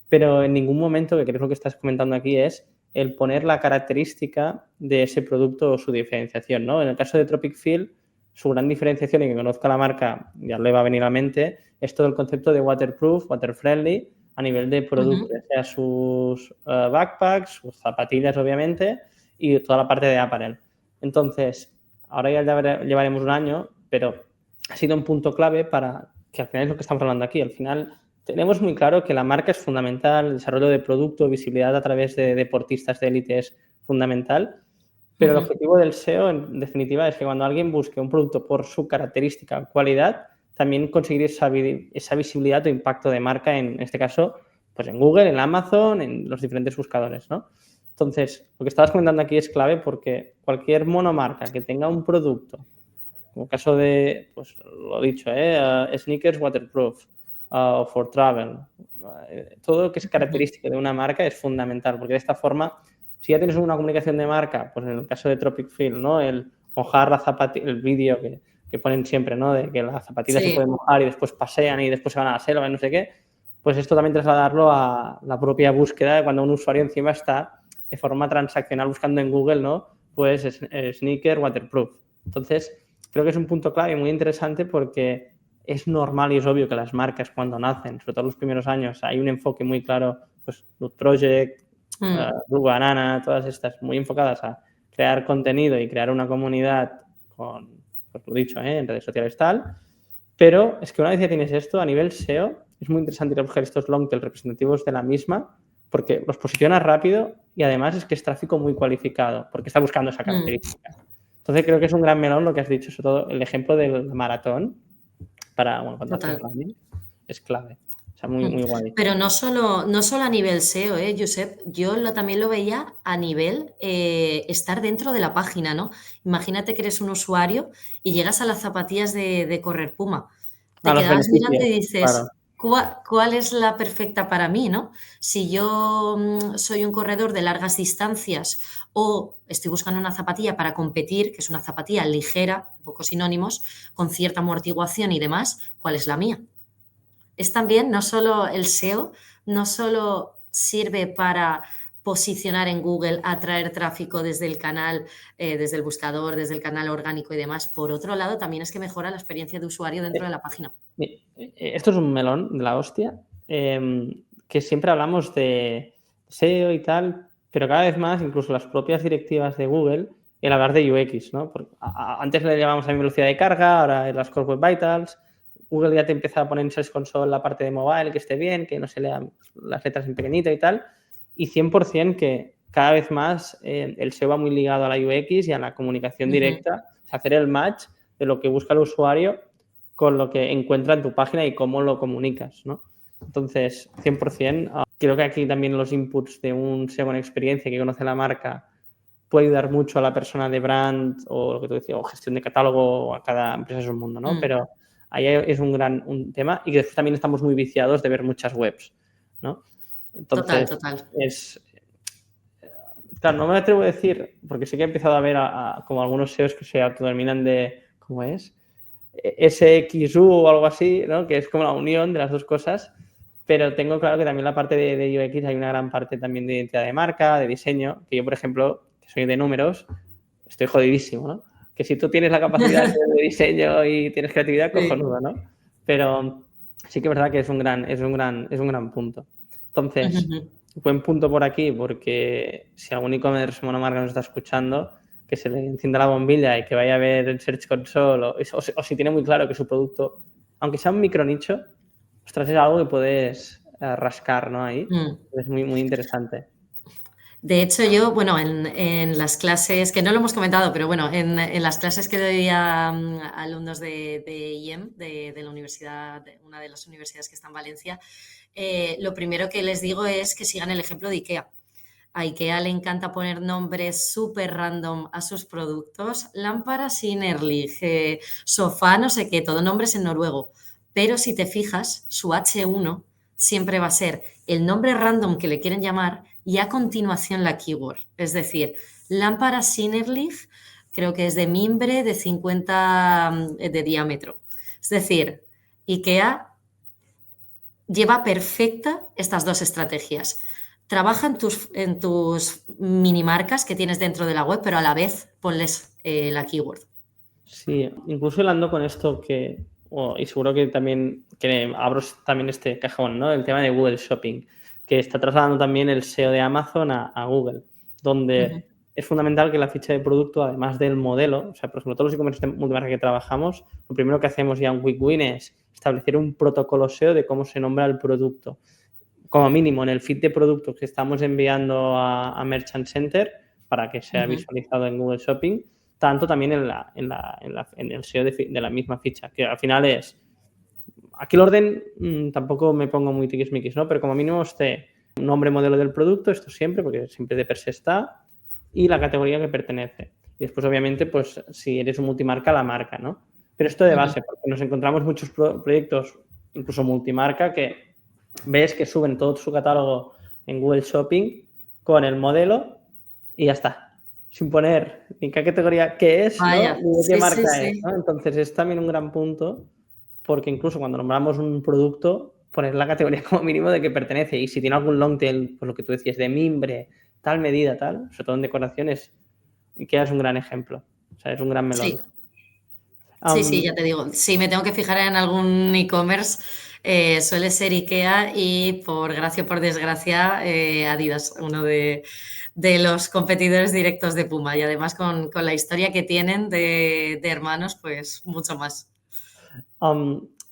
pero en ningún momento, que creo que lo que estás comentando aquí, es el poner la característica de ese producto o su diferenciación, ¿no? En el caso de Tropic Field, su gran diferenciación, y que conozca la marca, ya le va a venir a la mente, es todo el concepto de waterproof, water-friendly, a nivel de producto, ya sea sus backpacks, sus zapatillas, obviamente, y toda la parte de apparel. Entonces, ahora ya llevaremos un año, pero ha sido un punto clave para que al final es lo que estamos hablando aquí. Al final tenemos muy claro que la marca es fundamental, el desarrollo de producto, visibilidad a través de deportistas de élite es fundamental, pero el objetivo del SEO, en definitiva, es que cuando alguien busque un producto por su característica o cualidad, también conseguir esa visibilidad o impacto de marca, en este caso, pues en Google, en Amazon, en los diferentes buscadores, ¿no? Entonces, lo que estabas comentando aquí es clave porque cualquier monomarca que tenga un producto, como el caso de, pues lo dicho, sneakers waterproof, o for travel, todo lo que es característica de una marca es fundamental, porque de esta forma, si ya tienes una comunicación de marca, pues en el caso de Tropic Field, ¿no? El mojar la zapatilla, el vídeo que ponen siempre, ¿no? De que la zapatilla se puede mojar y después pasean y después se van a la selva y no sé qué, pues esto también trasladarlo a la propia búsqueda de cuando un usuario encima está de forma transaccional buscando en Google, ¿no? Pues sneaker waterproof. Entonces, creo que es un punto clave muy interesante porque es normal y es obvio que las marcas cuando nacen, sobre todo en los primeros años, hay un enfoque muy claro, pues Loot Project, Blue Banana, todas estas muy enfocadas a crear contenido y crear una comunidad con, pues lo dicho, en redes sociales tal, pero es que una vez que tienes esto a nivel SEO, es muy interesante ir a buscar estos long tail representativos de la misma porque los posiciona rápido y además es que es tráfico muy cualificado porque está buscando esa característica. Entonces creo que es un gran melón lo que has dicho, sobre todo el ejemplo del maratón para, bueno, cuando haces running, es clave. O sea, muy guay. Pero no solo a nivel SEO, Josep, yo también lo veía a nivel estar dentro de la página, ¿no? Imagínate que eres un usuario y llegas a las zapatillas de correr Puma. Te quedas mirando y dices, claro, ¿cuál es la perfecta para mí, no? Si yo soy un corredor de largas distancias o estoy buscando una zapatilla para competir, que es una zapatilla ligera, un poco sinónimos, con cierta amortiguación y demás, ¿cuál es la mía? Es también, no solo el SEO, no solo sirve para posicionar en Google, atraer tráfico desde el canal, desde el buscador, desde el canal orgánico y demás. Por otro lado, también es que mejora la experiencia de usuario dentro de la página. Esto es un melón de la hostia, que siempre hablamos de SEO y tal, pero cada vez más, incluso las propias directivas de Google, el hablar de UX, ¿no? Porque antes le llamamos a velocidad de carga, ahora las Core Web Vitals. Google ya te empieza a poner en Search Console la parte de mobile, que esté bien, que no se lean las letras en pequeñito y tal. Y 100% que cada vez más el SEO va muy ligado a la UX y a la comunicación directa, o sea, hacer el match de lo que busca el usuario con lo que encuentra en tu página y cómo lo comunicas, ¿no? Entonces, 100%, creo que aquí también los inputs de un SEO con experiencia que conoce la marca puede ayudar mucho a la persona de brand o lo que tú decías, o gestión de catálogo, o a cada empresa es un mundo, ¿no? Pero ahí es un tema y que después también estamos muy viciados de ver muchas webs, ¿no? Entonces, Total. Claro, no me atrevo a decir, porque sí que he empezado a ver como algunos SEOs que se autodenominan de, ¿cómo es? SXU o algo así, ¿no? Que es como la unión de las dos cosas, pero tengo claro que también la parte de UX hay una gran parte también de identidad de marca, de diseño, que yo, por ejemplo, que soy de números, estoy jodidísimo, ¿no? Que si tú tienes la capacidad de diseño y tienes creatividad, cojonudo, ¿no? Pero sí que es verdad que es un gran punto. Entonces, buen punto por aquí, porque si algún e-commerce monomarca nos está escuchando, que se le encienda la bombilla y que vaya a ver el Search Console o si tiene muy claro que su producto, aunque sea un micronicho, ostras, es algo que puedes rascar, ¿no? Ahí. Es muy, muy interesante. De hecho, yo, bueno, en las clases, que no lo hemos comentado, pero bueno, en las clases que doy a alumnos de IEM, de la universidad, de una de las universidades que está en Valencia, lo primero que les digo es que sigan el ejemplo de IKEA. A IKEA le encanta poner nombres súper random a sus productos, lámpara Sinerlig, sofá, no sé qué, todo nombres en noruego. Pero si te fijas, su H1 siempre va a ser el nombre random que le quieren llamar y a continuación la keyword. Es decir, lámpara Sinerlig, creo que es de mimbre de 50 de diámetro. Es decir, IKEA lleva perfecta estas dos estrategias. Trabaja en tus mini marcas que tienes dentro de la web, pero a la vez ponles la keyword. Sí, incluso hablando con esto y seguro que también que abro también este cajón, ¿no? El tema de Google Shopping, que está trasladando también el SEO de Amazon a Google, donde es fundamental que la ficha de producto, además del modelo, o sea, por ejemplo, todos los e-commerce de multimarca que trabajamos, lo primero que hacemos ya en Quick Win es establecer un protocolo SEO de cómo se nombra el producto. Como mínimo, en el feed de productos que estamos enviando a Merchant Center para que sea visualizado en Google Shopping, tanto también en el SEO de la misma ficha, que al final es... Aquí el orden tampoco me pongo muy tiquismiquis, ¿no? Pero como mínimo esté nombre, modelo del producto, esto siempre, porque siempre de per se está, y la categoría que pertenece. Y después, obviamente, pues si eres un multimarca, la marca, ¿no? Pero esto de base, porque nos encontramos muchos proyectos, incluso multimarca, que ves que suben todo su catálogo en Google Shopping con el modelo y ya está. Sin poner ni qué categoría, qué es, ¿no? Ni qué marca es, ¿no? Entonces es también un gran punto porque incluso cuando nombramos un producto, poner la categoría como mínimo de que pertenece y si tiene algún long tail, pues lo que tú decías, de mimbre, tal medida, tal, sobre todo en decoraciones, IKEA es un gran ejemplo. O sea, es un gran melón. Sí, ya te digo. Si me tengo que fijar en algún e-commerce, suele ser IKEA y por gracia o por desgracia, Adidas, uno de los competidores directos de Puma. Y además con la historia que tienen de hermanos, pues mucho más.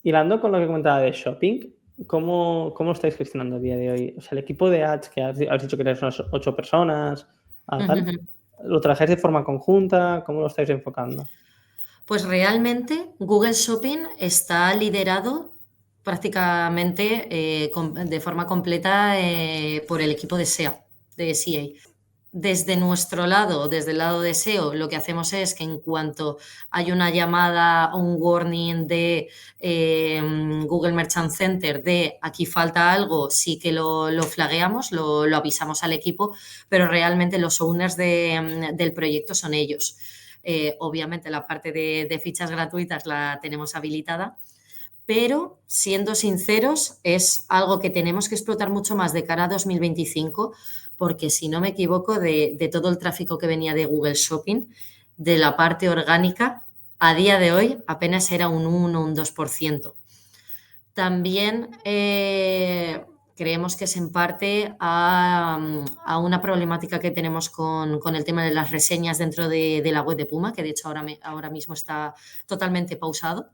Hilando con lo que comentaba de shopping, ¿cómo lo estáis gestionando a día de hoy? O sea, el equipo de ads, que has dicho que eres unas 8 personas, tal, ¿lo trabajáis de forma conjunta? ¿Cómo lo estáis enfocando? Pues realmente Google Shopping está liderado prácticamente de forma completa por el equipo de SEA, de CA. Desde nuestro lado, desde el lado de SEO, lo que hacemos es que en cuanto hay una llamada o un warning de Google Merchant Center de aquí falta algo, sí que lo flagueamos, lo avisamos al equipo, pero realmente los owners del proyecto son ellos. Obviamente la parte de fichas gratuitas la tenemos habilitada, pero siendo sinceros es algo que tenemos que explotar mucho más de cara a 2025 porque si no me equivoco de todo el tráfico que venía de Google Shopping, de la parte orgánica, a día de hoy apenas era un 1 o un 2%. También creemos que es en parte a una problemática que tenemos con el tema de las reseñas dentro de la web de Puma, que de hecho ahora mismo está totalmente pausado.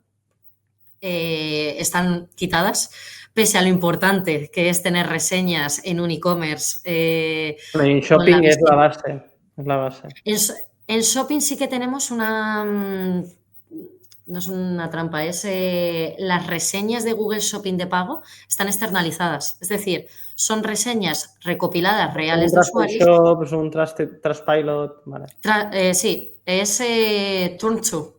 Están quitadas, pese a lo importante que es tener reseñas en un e-commerce. En shopping es la base. En shopping sí que tenemos no es una trampa, es las reseñas de Google Shopping de pago están externalizadas. Es decir, son reseñas recopiladas reales Un de Trusted usuarios. Shop, es un Trustpilot, vale. Sí, es Turn2,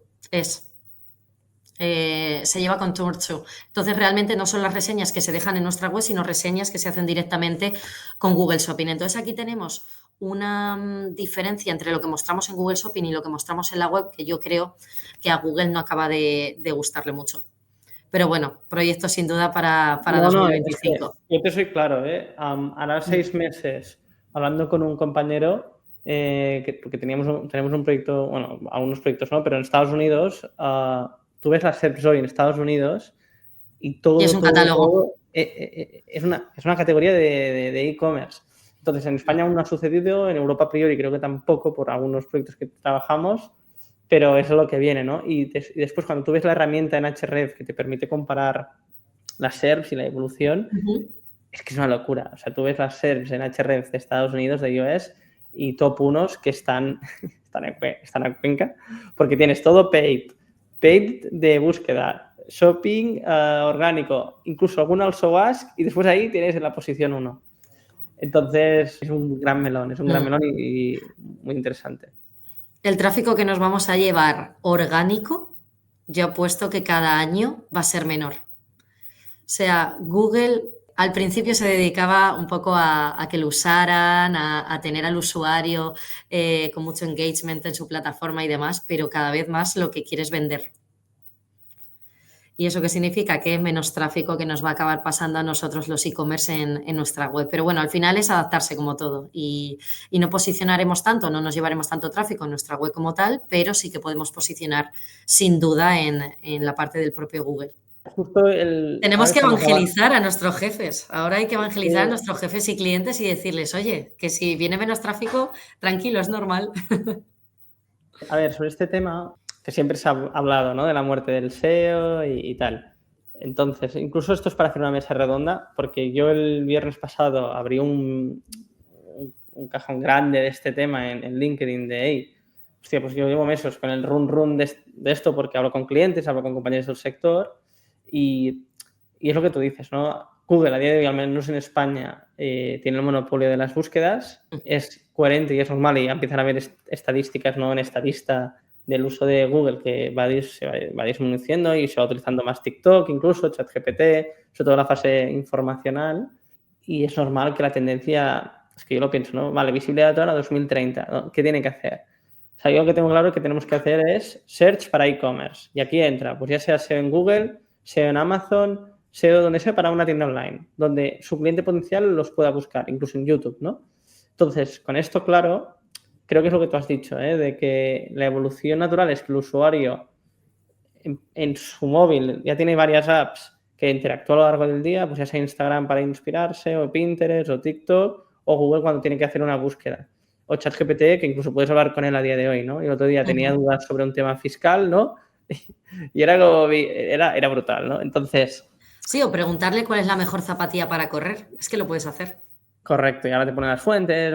se lleva con Turn2. Entonces, realmente no son las reseñas que se dejan en nuestra web, sino reseñas que se hacen directamente con Google Shopping. Entonces, aquí tenemos una diferencia entre lo que mostramos en Google Shopping y lo que mostramos en la web, que yo creo que a Google no acaba de gustarle mucho. Pero bueno, proyecto sin duda para No, 2025. es que yo te soy claro, hará 6 meses hablando con un compañero, porque tenemos un proyecto, bueno, algunos proyectos no, pero en Estados Unidos, tú ves las SERPs hoy en Estados Unidos y todo, Y es un catálogo. es una categoría de e-commerce. Entonces, en España aún no ha sucedido, en Europa a priori creo que tampoco por algunos proyectos que trabajamos, pero eso es lo que viene, ¿no? Y después cuando tú ves la herramienta en Href que te permite comparar las SERPs y la evolución, es que es una locura. O sea, tú ves las SERPs en Href de Estados Unidos, de iOS, y top 1 que están a Cuenca, porque tienes todo paid de búsqueda, shopping orgánico, incluso algún also ask, y después ahí tienes en la posición 1. Entonces, es un gran melón, y muy interesante. El tráfico que nos vamos a llevar orgánico, yo apuesto que cada año va a ser menor. O sea, Google al principio se dedicaba un poco a que lo usaran, a tener al usuario con mucho engagement en su plataforma y demás, pero cada vez más lo que quiere es vender. ¿Y eso qué significa? Que menos tráfico que nos va a acabar pasando a nosotros los e-commerce en nuestra web. Pero bueno, al final es adaptarse como todo y no posicionaremos tanto, no nos llevaremos tanto tráfico en nuestra web como tal, pero sí que podemos posicionar sin duda en la parte del propio Google. Tenemos que evangelizar a nuestros jefes. Ahora hay que evangelizar a nuestros jefes y clientes y decirles, oye, que si viene menos tráfico, tranquilo, es normal. A ver, sobre este tema, que siempre se ha hablado, ¿no?, de la muerte del SEO y tal. Entonces, incluso esto es para hacer una mesa redonda, porque yo el viernes pasado abrí un cajón grande de este tema en LinkedIn de, hey, hostia, pues yo llevo meses con el run de esto porque hablo con clientes, hablo con compañeros del sector y es lo que tú dices, ¿no? Google a día de hoy, al menos en España, tiene el monopolio de las búsquedas, es coherente y es normal y empiezan a haber estadísticas, ¿no?, en Estadista del uso de Google que se va disminuyendo y se va utilizando más TikTok, incluso ChatGPT, sobre todo la fase informacional, y es normal que la tendencia, es que yo lo pienso, ¿no? Vale, visibilidad total a 2030, ¿no? ¿Qué tiene que hacer? O sea, yo lo que tengo claro que tenemos que hacer es search para e-commerce, y aquí entra, pues ya sea SEO en Google, SEO en Amazon, SEO donde sea para una tienda online, donde su cliente potencial los pueda buscar, incluso en YouTube, ¿no? Entonces, con esto claro, creo que es lo que tú has dicho, de que la evolución natural es que el usuario en su móvil ya tiene varias apps que interactúa a lo largo del día, pues ya sea Instagram para inspirarse, o Pinterest, o TikTok, o Google cuando tiene que hacer una búsqueda. O ChatGPT, que incluso puedes hablar con él a día de hoy, ¿no? Y el otro día tenía dudas sobre un tema fiscal, ¿no? Y era brutal, ¿no? Entonces... Sí, o preguntarle cuál es la mejor zapatilla para correr. Es que lo puedes hacer. Correcto, y ahora te ponen las fuentes,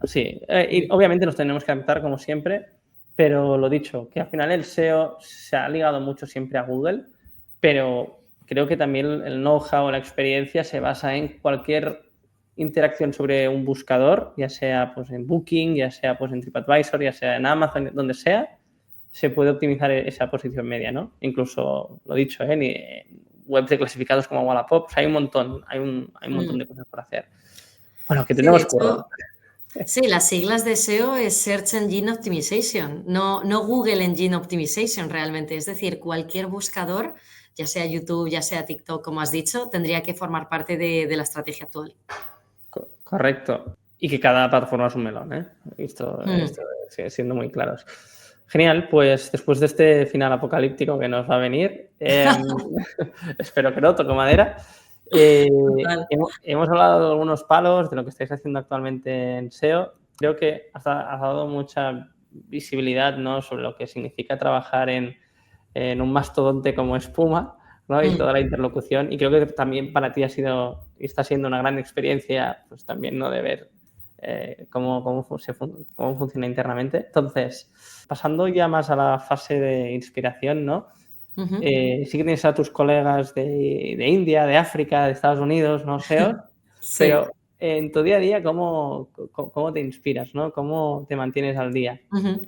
sí. Y obviamente nos tenemos que adaptar como siempre, pero lo dicho, que al final el SEO se ha ligado mucho siempre a Google, pero creo que también el know-how o la experiencia se basa en cualquier interacción sobre un buscador, ya sea pues en Booking, ya sea pues en TripAdvisor, ya sea en Amazon, donde sea, se puede optimizar esa posición media, ¿no? Incluso, lo dicho, en webs de clasificados como Wallapop, pues hay un montón de cosas por hacer. Bueno, que tenemos curro. Sí, las siglas de SEO es Search Engine Optimization, no Google Engine Optimization realmente. Es decir, cualquier buscador, ya sea YouTube, ya sea TikTok, como has dicho, tendría que formar parte de la estrategia actual. Correcto. Y que cada plataforma es un melón, ¿eh? Esto sigue siendo muy claros. Genial, pues después de este final apocalíptico que nos va a venir, espero que no, toco madera. Hemos hablado de algunos palos de lo que estáis haciendo actualmente en SEO. Creo que has dado mucha visibilidad, ¿no?, sobre lo que significa trabajar en un mastodonte como es Puma, ¿no? Y toda la interlocución. Y creo que también para ti está siendo una gran experiencia, pues también, ¿no?, de ver cómo funciona internamente. Entonces, pasando ya más a la fase de inspiración, ¿no? Ujú. Sí que tienes a tus colegas de India, de África, de Estados Unidos, no SEOs, Sí. pero en tu día a día, ¿cómo te inspiras, ¿no? ¿Cómo te mantienes al día? Ujú.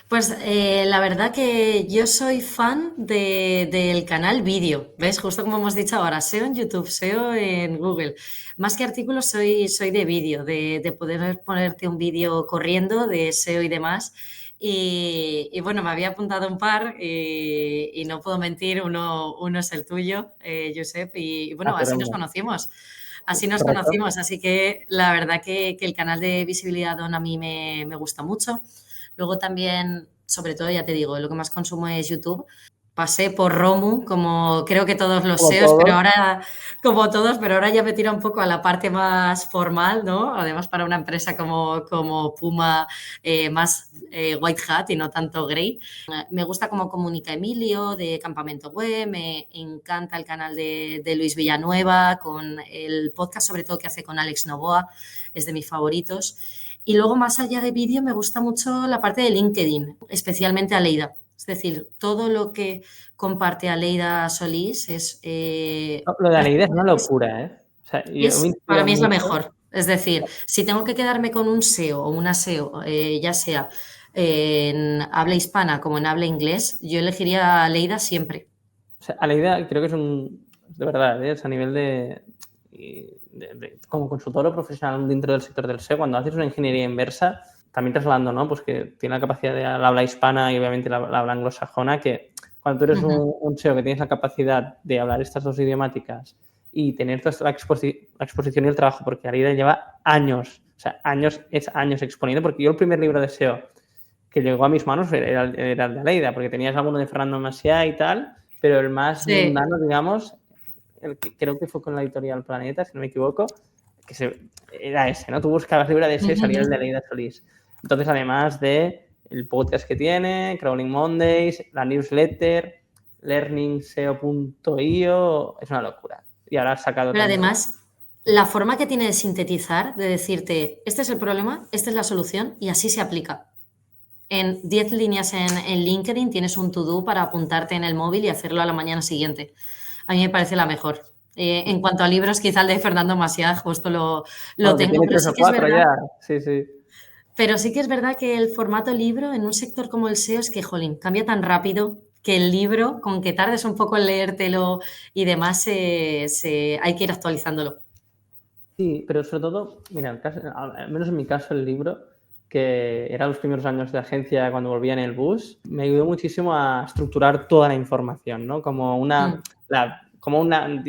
Pues la verdad que yo soy fan del canal vídeo, ¿ves? Justo como hemos dicho ahora, SEO en YouTube, SEO en Google. Más que artículos, soy de vídeo, de poder ponerte un vídeo corriendo de SEO y demás. Y bueno, me había apuntado un par y no puedo mentir, uno es el tuyo, Josep, y bueno, Hacer así nos uno. conocimos. Así nos Correcto. conocimos, así que la verdad que el canal de Visibilidad ON a mí me gusta mucho. Luego también, sobre todo, ya te digo, lo que más consumo es YouTube. Pasé por Romu, como creo que todos los Como SEOs, pero todos. ahora, como todos, pero ahora ya me tiro un poco a la parte más formal, ¿no? Además, para una empresa como Puma, más white hat y no tanto grey. Me gusta cómo comunica Emilio de Campamento Web, me encanta el canal de Luis Villanueva, con el podcast sobre todo que hace con Alex Novoa, es de mis favoritos. Y luego, más allá de vídeo, me gusta mucho la parte de LinkedIn, especialmente Aleida. Es decir, todo lo que comparte Aleida Solís es, No, lo de Aleida es una locura, ¿eh? O sea, yo me para inspiro mí es la mucho. mejor. Es decir, si tengo que quedarme con un SEO o una SEO, ya sea en habla hispana como en habla inglés, yo elegiría a Aleida siempre. O sea, Aleida creo que de verdad, ¿eh? Es a nivel como consultor o profesional dentro del sector del SEO, cuando haces una ingeniería inversa, también trasladando, ¿no? Pues que tiene la capacidad de la habla hispana y obviamente la habla anglosajona, que cuando tú eres Ujú, un SEO que tienes la capacidad de hablar estas dos idiomáticas y tener toda la exposición y el trabajo, porque Aleida lleva años, o sea, años exponiendo, porque yo el primer libro de SEO que llegó a mis manos era el de Aleida, porque tenías alguno de Fernando Macià y tal, pero el más sí. mundano, digamos, creo que fue con la editorial Planeta, si no me equivoco, era ese, ¿no? Tú buscabas libro de ese, salía el de Aleida Solís. Entonces, además de el podcast que tiene, Crawling Mondays, la newsletter, learningseo.io, es una locura. Y ahora has sacado Pero también. además, la forma que tiene de sintetizar, de decirte, este es el problema, esta es la solución y así se aplica. En 10 líneas en LinkedIn tienes un to-do para apuntarte en el móvil y hacerlo a la mañana siguiente. A mí me parece la mejor. En cuanto a libros, quizá el de Fernando Maciá, justo lo Bueno, que tengo, tiene tres o cuatro ya. Sí, sí. pero sí que es verdad que el formato libro en un sector como el SEO es que, jolín, cambia tan rápido que el libro, con que tardes un poco en leértelo y demás, hay que ir actualizándolo. Sí, pero sobre todo, mira, al menos en mi caso, el libro, que eran los primeros años de agencia cuando volvía en el bus, me ayudó muchísimo a estructurar toda la información, ¿no? Mm,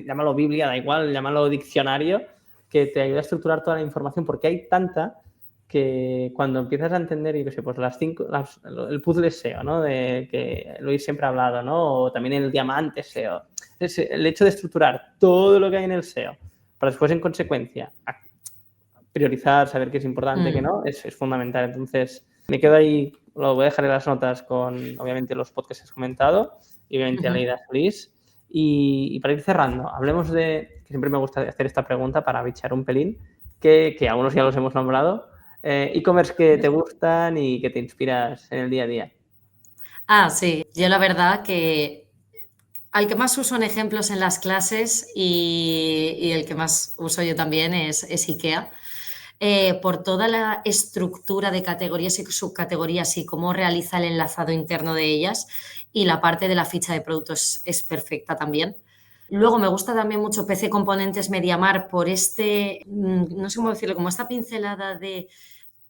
Llámalo Biblia, da igual, llámalo diccionario, que te ayuda a estructurar toda la información, porque hay tanta que cuando empiezas a entender, yo qué sé, pues el puzzle SEO, ¿no? De que Luis siempre ha hablado, ¿no? O también el diamante SEO. El hecho de estructurar todo lo que hay en el SEO para después, en consecuencia, priorizar, saber qué es importante, qué mm, no, es fundamental. Entonces, me quedo ahí, lo voy a dejar en las notas con, obviamente, los podcasts que has comentado y, obviamente, a ujú. Leida Solís. Y para ir cerrando, hablemos que siempre me gusta hacer esta pregunta para bichar un pelín, que algunos ya los hemos nombrado, e-commerce que te gustan y que te inspiras en el día a día. Ah, sí, yo la verdad que al que más uso en ejemplos en las clases y el que más uso yo también es IKEA, por toda la estructura de categorías y subcategorías y cómo realiza el enlazado interno de ellas, y la parte de la ficha de productos es perfecta también. Luego me gusta también mucho PC Componentes Mediamar por no sé cómo decirlo, como esta pincelada de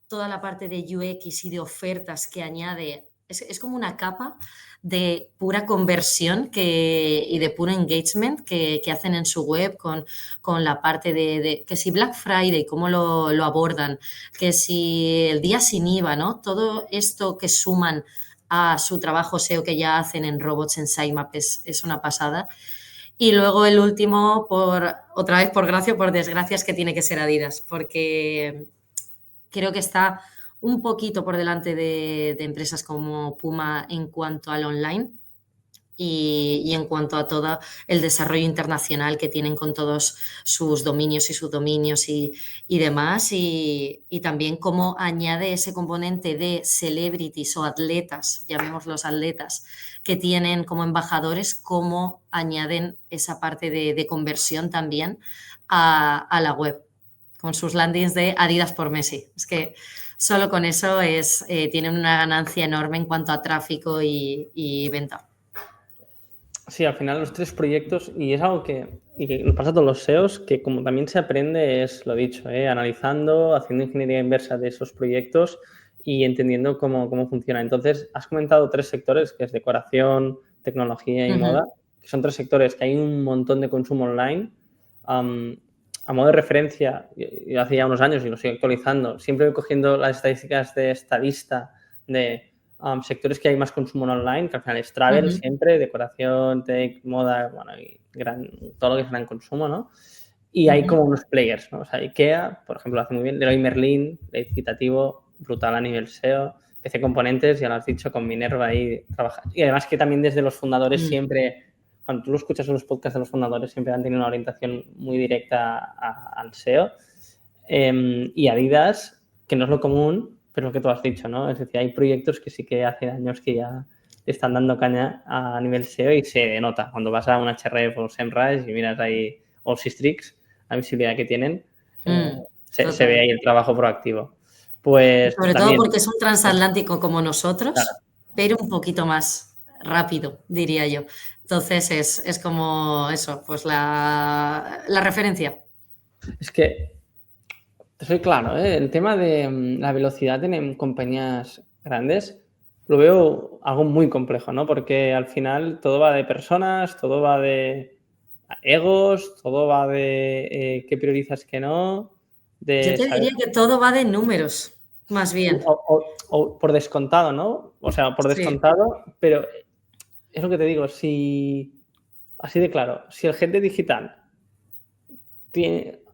toda la parte de UX y de ofertas que añade. Es como una capa de pura conversión y de puro engagement que hacen en su web con la parte de que si Black Friday, cómo lo abordan, que si el día sin IVA, ¿no? Todo esto que suman a su trabajo SEO que ya hacen en Robots en Sitemap es una pasada. Y luego el último, otra vez por gracia o por desgracia, es que tiene que ser Adidas, porque creo que está un poquito por delante de empresas como Puma en cuanto al online y en cuanto a todo el desarrollo internacional que tienen con todos sus dominios y subdominios y demás, y también cómo añade ese componente de celebrities o atletas, llamémoslos atletas, que tienen como embajadores, cómo añaden esa parte de conversión también a la web, con sus landings de Adidas por Messi. Es que solo con eso tienen una ganancia enorme en cuanto a tráfico y venta. Sí, al final los 3 proyectos, y es algo que nos pasa a todos los SEOs, que como también se aprende, es lo dicho, analizando, haciendo ingeniería inversa de esos proyectos y entendiendo cómo funciona. Entonces, has comentado 3 sectores, que es decoración, tecnología y moda, que son 3 sectores que hay un montón de consumo online. A modo de referencia, yo hace ya unos años y lo sigo actualizando, siempre voy cogiendo las estadísticas de esta lista de sectores que hay más consumo online, que al final es travel siempre, decoración, tech, moda, bueno, y todo lo que es gran consumo, ¿no? Y hay como unos players, ¿no? O sea, IKEA, por ejemplo, lo hace muy bien, Leroy Merlin, citativo, brutal a nivel SEO, PC Componentes, ya lo has dicho, con Minerva ahí trabajando. Y además que también desde los fundadores siempre, cuando tú lo escuchas en los podcasts de los fundadores, siempre han tenido una orientación muy directa al SEO. Y Adidas, que no es lo común, pero lo que tú has dicho, ¿no? Es decir, hay proyectos que sí que hace años que ya están dando caña a nivel SEO y se nota. Cuando vas a un Ahrefs o SEMrush y miras ahí o Sistrix, la visibilidad que tienen, se ve ahí el trabajo proactivo. Pues sobre también, todo porque es un transatlántico como nosotros, claro, pero un poquito más rápido, diría yo. Entonces es como eso, pues la referencia. es que soy claro, el tema de la velocidad en compañías grandes lo veo algo muy complejo, ¿no? Porque al final todo va de personas, todo va de egos, todo va de qué priorizas, qué no, Yo de te saber, diría que todo va de números, más bien. o por descontado, ¿no? O sea, por Sí. descontado, pero es lo que te digo, así de claro, si el head de digital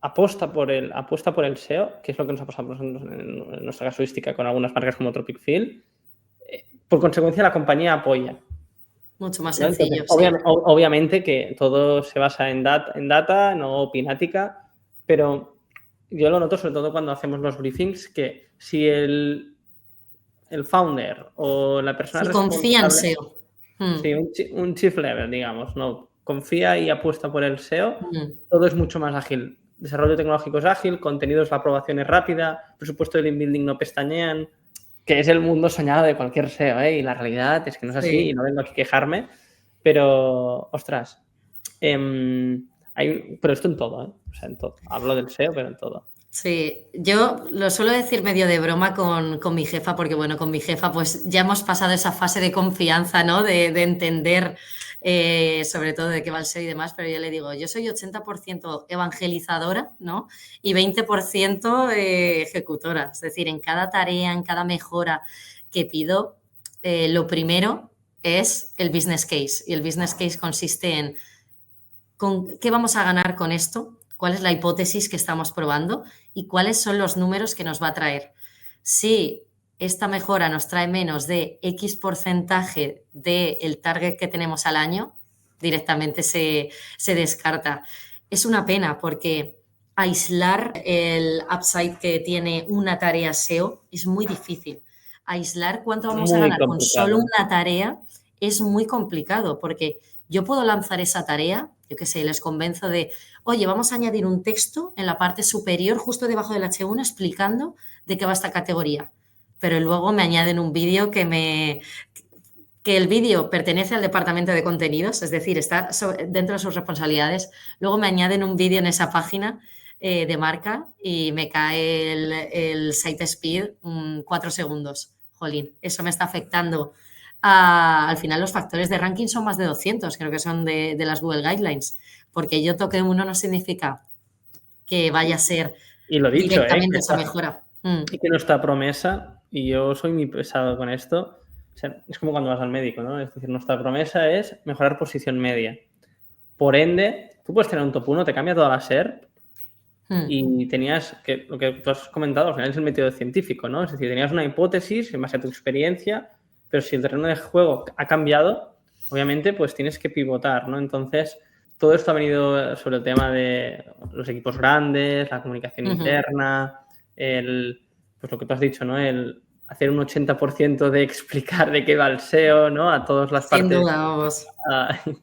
apuesta por el SEO, que es lo que nos ha pasado en nuestra casuística con algunas marcas como Tropic Field, por consecuencia la compañía apoya. Mucho más ¿No? Entonces, sencillo, sí. obviamente que todo se basa en data, no opinática, pero yo lo noto sobre todo cuando hacemos los briefings, que si el founder o la persona Si confía en responsable, SEO. sí, un chief level, digamos, ¿no? Confía y apuesta por el SEO, Mm. todo es mucho más ágil. Desarrollo tecnológico es ágil, contenidos, la aprobación es rápida, presupuesto de link building no pestañean, que es el mundo soñado de cualquier SEO, ¿eh? Y la realidad es que no es así Sí. y no vengo aquí a quejarme, pero, ostras, pero esto en todo, ¿eh? O sea, en todo. Hablo del SEO, pero en todo. Sí, yo lo suelo decir medio de broma con mi jefa, porque bueno, con mi jefa pues ya hemos pasado esa fase de confianza, ¿no? De entender sobre todo de qué va el SEO y demás, pero yo le digo, yo soy 80% evangelizadora, ¿no? Y 20% ejecutora, es decir, en cada tarea, en cada mejora que pido, lo primero es el business case, y el business case consiste en ¿qué vamos a ganar con esto? ¿Cuál es la hipótesis que estamos probando? ¿Y cuáles son los números que nos va a traer? Si esta mejora nos trae menos de X porcentaje del target que tenemos al año, directamente se descarta. Es una pena porque aislar el upside que tiene una tarea SEO es muy difícil. Aislar cuánto vamos a Muy ganar con solo complicado. una tarea es muy complicado porque yo puedo lanzar esa tarea, yo qué sé, les convenzo de, oye, vamos a añadir un texto en la parte superior, justo debajo del H1, explicando de qué va esta categoría. Pero luego me añaden un vídeo que el vídeo pertenece al departamento de contenidos, es decir, está dentro de sus responsabilidades. Luego me añaden un vídeo en esa página de marca y me cae el site speed 4 segundos. Jolín, eso me está afectando. Al final los factores de ranking son más de 200, creo que son de las Google Guidelines, porque yo toque uno no significa que vaya a ser Y lo dicho, directamente esa mejora. y que nuestra promesa, y yo soy muy pesado con esto, o sea, es como cuando vas al médico, ¿no? Es decir, nuestra promesa es mejorar posición media. Por ende, tú puedes tener un top 1, te cambia toda la SERP y tenías, que lo que tú has comentado, al final es el método científico, ¿no? Es decir, tenías una hipótesis en base a tu experiencia, pero si el terreno de juego ha cambiado, obviamente pues tienes que pivotar, ¿no? Entonces, todo esto ha venido sobre el tema de los equipos grandes, la comunicación interna, pues lo que tú has dicho, ¿no? El hacer un 80% de explicar de qué va el SEO, ¿no? A todas las Sin partes duda, vamos.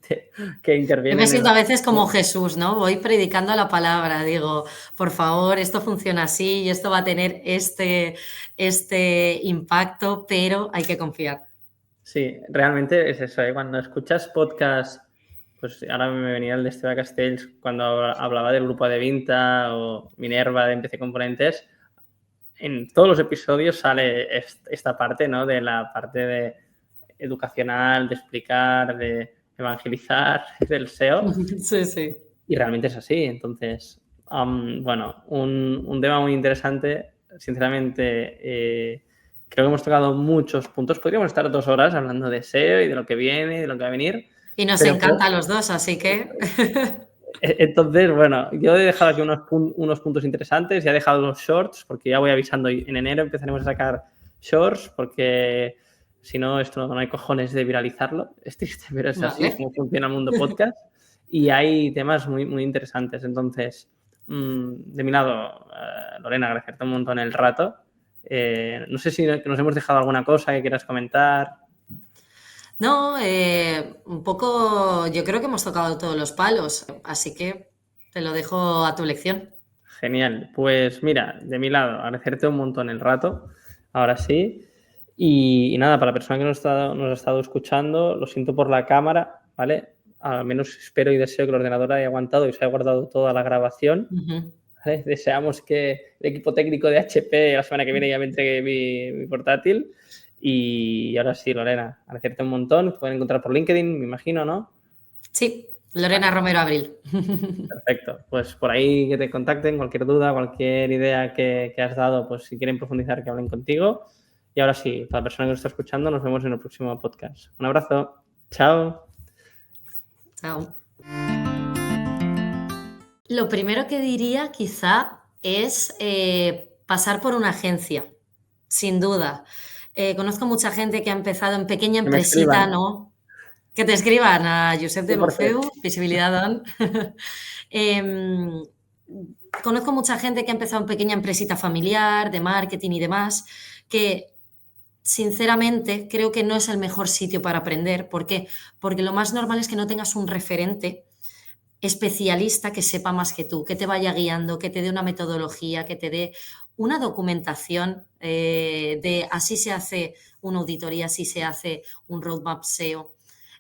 que Yo me intervienen en siento la... a veces como Jesús, ¿no? Voy predicando la palabra, digo, por favor, esto funciona así y esto va a tener este impacto, pero hay que confiar. Sí, realmente es eso, ¿eh? Cuando escuchas podcast, pues ahora me venía el de Esteve Castells cuando hablaba del grupo de Vinta o Minerva de MPC Componentes. En todos los episodios sale esta parte, ¿no? De la parte de educacional, de explicar, de evangelizar, del SEO. Sí, sí. Y realmente es así. Entonces, bueno, un tema muy interesante. Sinceramente, creo que hemos tocado muchos puntos. Podríamos estar 2 horas hablando de SEO y de lo que viene y de lo que va a venir. Y nos Pero encanta a los dos, así que... entonces, bueno, yo he dejado aquí unos puntos interesantes. Ya he dejado los shorts porque ya voy avisando. En enero empezaremos a sacar shorts porque si no, esto no hay cojones de viralizarlo. Es triste, pero es así, es Vale. como funciona el mundo podcast. Y hay temas muy, muy interesantes. Entonces, de mi lado, Lorena, agradecerte un montón el rato. No sé si nos hemos dejado alguna cosa que quieras comentar. No, un poco, yo creo que hemos tocado todos los palos, así que te lo dejo a tu elección. Genial. Pues mira, de mi lado, agradecerte un montón el rato. Ahora sí. Y nada, para la persona que nos ha estado escuchando, lo siento por la cámara, ¿vale? Al menos espero y deseo que el ordenador haya aguantado y se haya guardado toda la grabación. ¿Vale? Deseamos que el equipo técnico de HP la semana que viene ya me entregue mi portátil. Y ahora sí, Lorena, agradecerte un montón. Te pueden encontrar por LinkedIn, me imagino, ¿no? Sí, Lorena Romero Abril. Perfecto. Pues por ahí que te contacten, cualquier duda, cualquier idea que has dado, pues si quieren profundizar, que hablen contigo. Y ahora sí, para la persona que nos está escuchando, nos vemos en el próximo podcast. Un abrazo. Chao. Chao. Lo primero que diría quizá es pasar por una agencia, sin duda. Conozco mucha gente que ha empezado en pequeña Que me empresita, escriban. ¿no? Que te escriban a Josep de 100%. Lufeu, Visibilidad On. Conozco mucha gente que ha empezado en pequeña empresita familiar, de marketing y demás, que sinceramente creo que no es el mejor sitio para aprender. ¿Por qué? Porque lo más normal es que no tengas un referente especialista que sepa más que tú, que te vaya guiando, que te dé una metodología, que te dé una documentación de así se hace una auditoría, así se hace un roadmap SEO.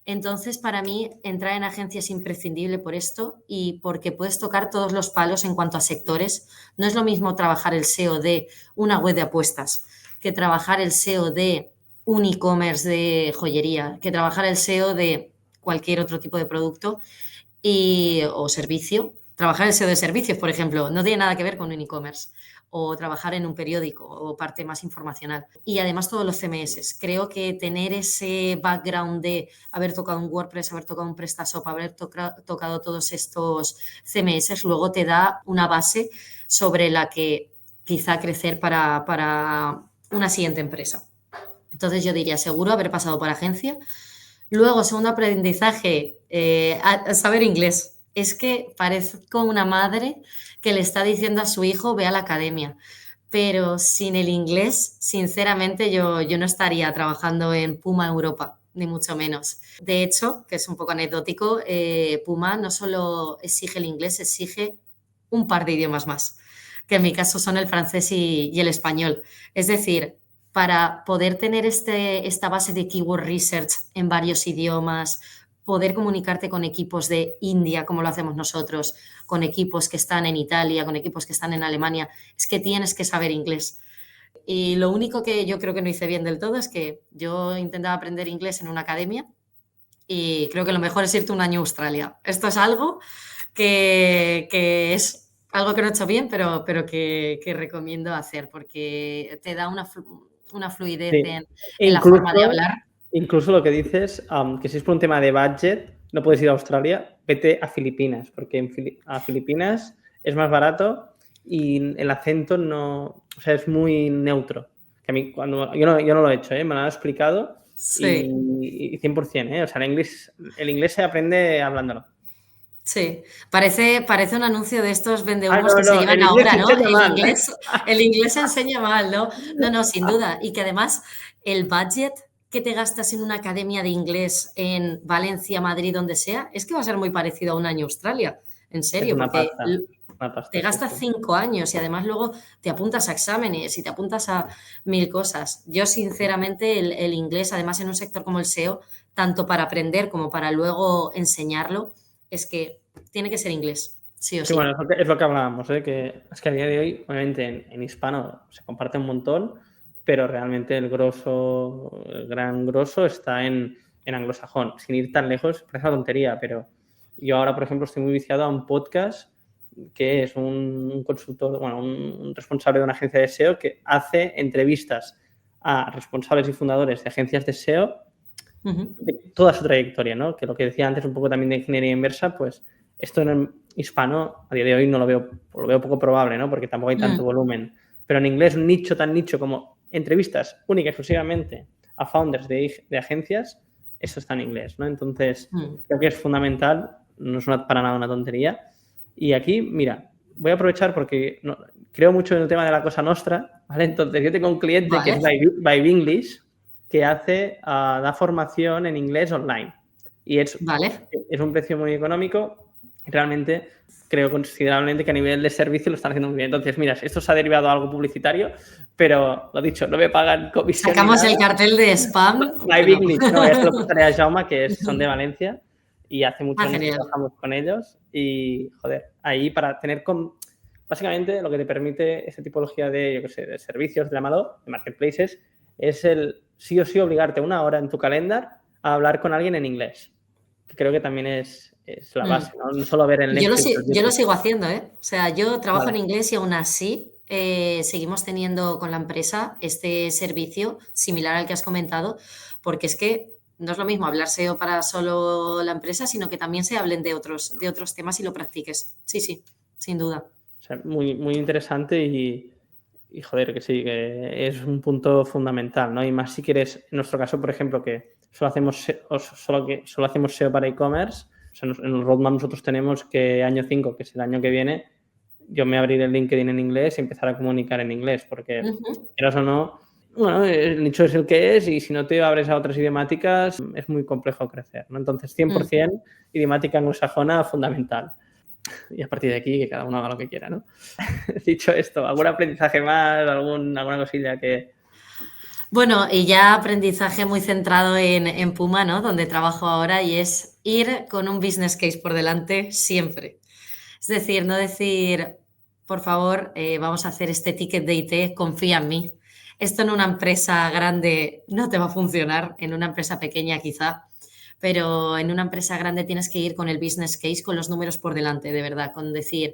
Entonces, para mí, entrar en agencia es imprescindible por esto y porque puedes tocar todos los palos en cuanto a sectores. No es lo mismo trabajar el SEO de una web de apuestas que trabajar el SEO de un e-commerce de joyería, que trabajar el SEO de cualquier otro tipo de producto o servicio. Trabajar el SEO de servicios, por ejemplo, no tiene nada que ver con un e-commerce. O trabajar en un periódico o parte más informacional. Y además todos los CMS. Creo que tener ese background de haber tocado un WordPress, haber tocado un PrestaShop, haber tocado todos estos CMS, luego te da una base sobre la que quizá crecer para una siguiente empresa. Entonces yo diría, seguro haber pasado por agencia. Luego, segundo aprendizaje, saber inglés. Es que parezco una madre que le está diciendo a su hijo, ve a la academia. Pero sin el inglés, sinceramente, yo no estaría trabajando en Puma Europa, ni mucho menos. De hecho, que es un poco anecdótico, Puma no solo exige el inglés, exige un par de idiomas más, que en mi caso son el francés y el español. Es decir, para poder tener esta base de keyword research en varios idiomas, poder comunicarte con equipos de India, como lo hacemos nosotros, con equipos que están en Italia, con equipos que están en Alemania, es que tienes que saber inglés. Y lo único que yo creo que no hice bien del todo es que yo intentaba aprender inglés en una academia y creo que lo mejor es irte un año a Australia. Esto es algo que es algo que no he hecho bien, pero que recomiendo hacer porque te da una fluidez Sí. en la forma de hablar. Incluso lo que dices, que si es por un tema de budget, no puedes ir a Australia, vete a Filipinas, porque a Filipinas es más barato y el acento no, o sea, es muy neutro. Que a mí, yo no lo he hecho, me lo han explicado Sí. Y 100%, ¿eh? O sea, el inglés se aprende hablándolo. Sí, parece un anuncio de estos Ah, vendehumos no, que se no, llevan el inglés se ahora, ¿no? enseña mal. El inglés se enseña mal, ¿no? No, no, sin duda. Y que además el budget que te gastas en una academia de inglés en Valencia, Madrid, donde sea, es que va a ser muy parecido a un año Australia. En Es serio, una porque pasta, te sí, gastas sí. 5 años y además luego te apuntas a exámenes y te apuntas a 1000 cosas. Yo, sinceramente, el inglés, además en un sector como el SEO, tanto para aprender como para luego enseñarlo, es que tiene que ser inglés, sí o Sí, bueno, sí. es lo que hablábamos, ¿eh? Que es que a día de hoy, obviamente, en hispano se comparte un montón, pero realmente el gran grosso está en anglosajón. Sin ir tan lejos, parece una tontería, pero yo ahora, por ejemplo, estoy muy viciado a un podcast que es un consultor, bueno, un responsable de una agencia de SEO que hace entrevistas a responsables y fundadores de agencias de SEO Ujú. de toda su trayectoria, ¿no? Que lo que decía antes un poco también de ingeniería inversa, pues esto en el hispano a día de hoy no lo veo poco probable, ¿no? Porque tampoco hay tanto volumen. Pero en inglés, un nicho tan nicho como entrevistas única y exclusivamente a founders de agencias, eso está en inglés, ¿no? Entonces, Mm. creo que es fundamental, no es para nada una tontería. Y aquí, mira, voy a aprovechar porque creo mucho en el tema de la cosa nostra, ¿vale? Entonces, yo tengo un cliente que es Vale, by English, que da formación en inglés online. Y es vale. un precio muy económico. Realmente creo considerablemente que a nivel de servicio lo están haciendo muy bien. Entonces, mira, esto se ha derivado a algo publicitario, pero lo dicho, no me pagan comisión ni Sacamos nada. el cartel de spam. By No. English, no, ya se lo pasaré a Jaume, son de Valencia y hace muchos Ah, años que genial. trabajamos con ellos y, joder, ahí para tener básicamente lo que te permite esta tipología de, yo qué sé, de servicios, llámalo, de marketplaces, es el sí o sí obligarte una hora en tu calendar a hablar con alguien en inglés, que creo que también es la base, ¿no? No solo ver el Netflix o el Yo lo YouTube. sigo haciendo, ¿eh? O sea, yo trabajo en Vale. inglés y aún así seguimos teniendo con la empresa este servicio similar al que has comentado, porque es que no es lo mismo hablar SEO para solo la empresa, sino que también se hablen de otros temas y lo practiques. Sí, sí, sin duda. O sea, muy, muy interesante y joder, que sí, que es un punto fundamental, ¿no? Y más si quieres, en nuestro caso, por ejemplo, que solo hacemos SEO para e-commerce, o sea, en el roadmap nosotros tenemos que año 5, que es el año que viene, yo me abriré el LinkedIn en inglés y empezar a comunicar en inglés, porque, Ujú. quieras o no, bueno, el nicho es el que es y si no te abres a otras idiomáticas es muy complejo crecer, ¿no? Entonces, Mm. 100% idiomática anglosajona fundamental. Y a partir de aquí que cada uno haga lo que quiera, ¿no? Dicho esto, ¿algún aprendizaje más? ¿Alguna cosilla que...? Bueno, y ya aprendizaje muy centrado en Puma, ¿no? Donde trabajo ahora y es ir con un business case por delante siempre. Es decir, no decir, por favor, vamos a hacer este ticket de IT, confía en mí. Esto en una empresa grande no te va a funcionar, en una empresa pequeña quizá, pero en una empresa grande tienes que ir con el business case, con los números por delante, de verdad, con decir,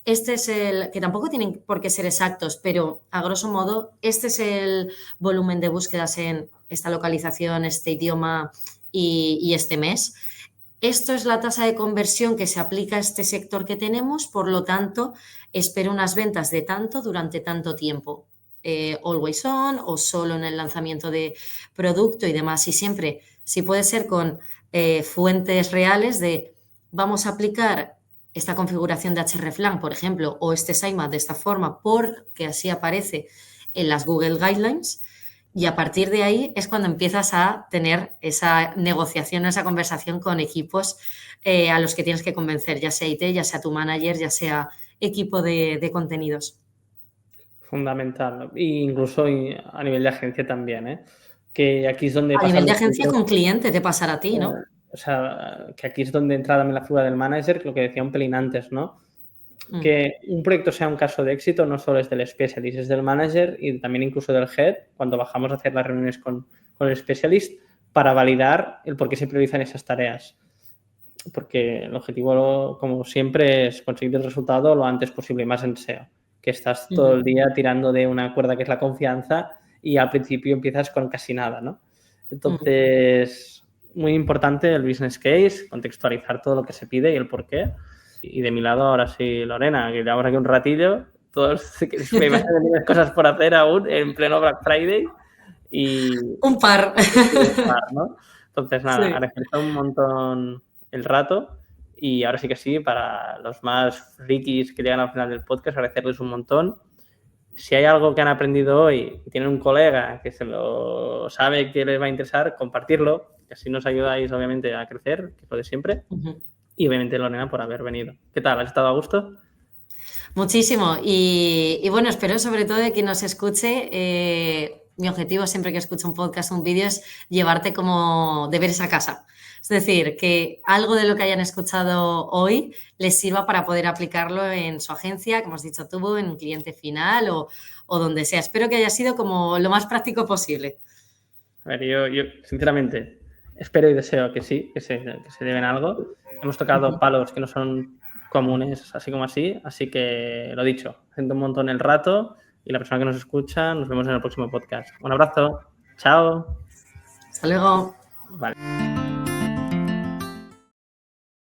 este es que tampoco tienen por qué ser exactos, pero a grosso modo, este es el volumen de búsquedas en esta localización, este idioma y este mes. Esto es la tasa de conversión que se aplica a este sector que tenemos, por lo tanto, espero unas ventas de tanto durante tanto tiempo. Always on o solo en el lanzamiento de producto y demás. Y siempre, si puede ser con fuentes reales de vamos a aplicar esta configuración de hreflang, por ejemplo, o este sitemap de esta forma, porque así aparece en las Google Guidelines. Y a partir de ahí es cuando empiezas a tener esa negociación, esa conversación con equipos a los que tienes que convencer, ya sea IT, ya sea tu manager, ya sea equipo de contenidos. Fundamental. E incluso a nivel de agencia también, ¿eh? Que aquí es donde A pasan nivel de los agencia filtros. con cliente te pasará a ti, ¿no? O sea, que aquí es donde entra también la figura del manager, lo que decía un pelín antes, ¿no? Mm. Que un proyecto sea un caso de éxito no solo es del specialist, es del manager y también incluso del head, cuando bajamos a hacer las reuniones con el specialist para validar el por qué se priorizan esas tareas. Porque el objetivo, como siempre, es conseguir el resultado lo antes posible, más en SEO, que estás todo el día tirando de una cuerda que es la confianza y al principio empiezas con casi nada, ¿no? Entonces, muy importante el business case, contextualizar todo lo que se pide y el por qué. Y de mi lado, ahora sí, Lorena, que llevamos aquí un ratillo, todos me imagino que tienes cosas por hacer aún en pleno Black Friday y... Un par. ¿no? Entonces, nada, Sí. agradecerte un montón el rato y ahora sí que sí, para los más frikis que llegan al final del podcast, agradecerles un montón. Si hay algo que han aprendido hoy y tienen un colega que se lo sabe que les va a interesar, compartirlo, que así nos ayudáis obviamente a crecer, que es lo de siempre. Y obviamente Lorena por haber venido. ¿Qué tal? ¿Has estado a gusto? Muchísimo. Y bueno, espero sobre todo de que nos escuche. Mi objetivo siempre que escucho un podcast o un vídeo es llevarte como deberes a casa. Es decir, que algo de lo que hayan escuchado hoy les sirva para poder aplicarlo en su agencia, como has dicho tú, en un cliente final o donde sea. Espero que haya sido como lo más práctico posible. A ver, yo sinceramente espero y deseo que sí, que se lleven algo. Hemos tocado palos que no son comunes, así como así que lo dicho, siento un montón el rato y la persona que nos escucha, nos vemos en el próximo podcast. Un abrazo, chao. Hasta luego. Vale.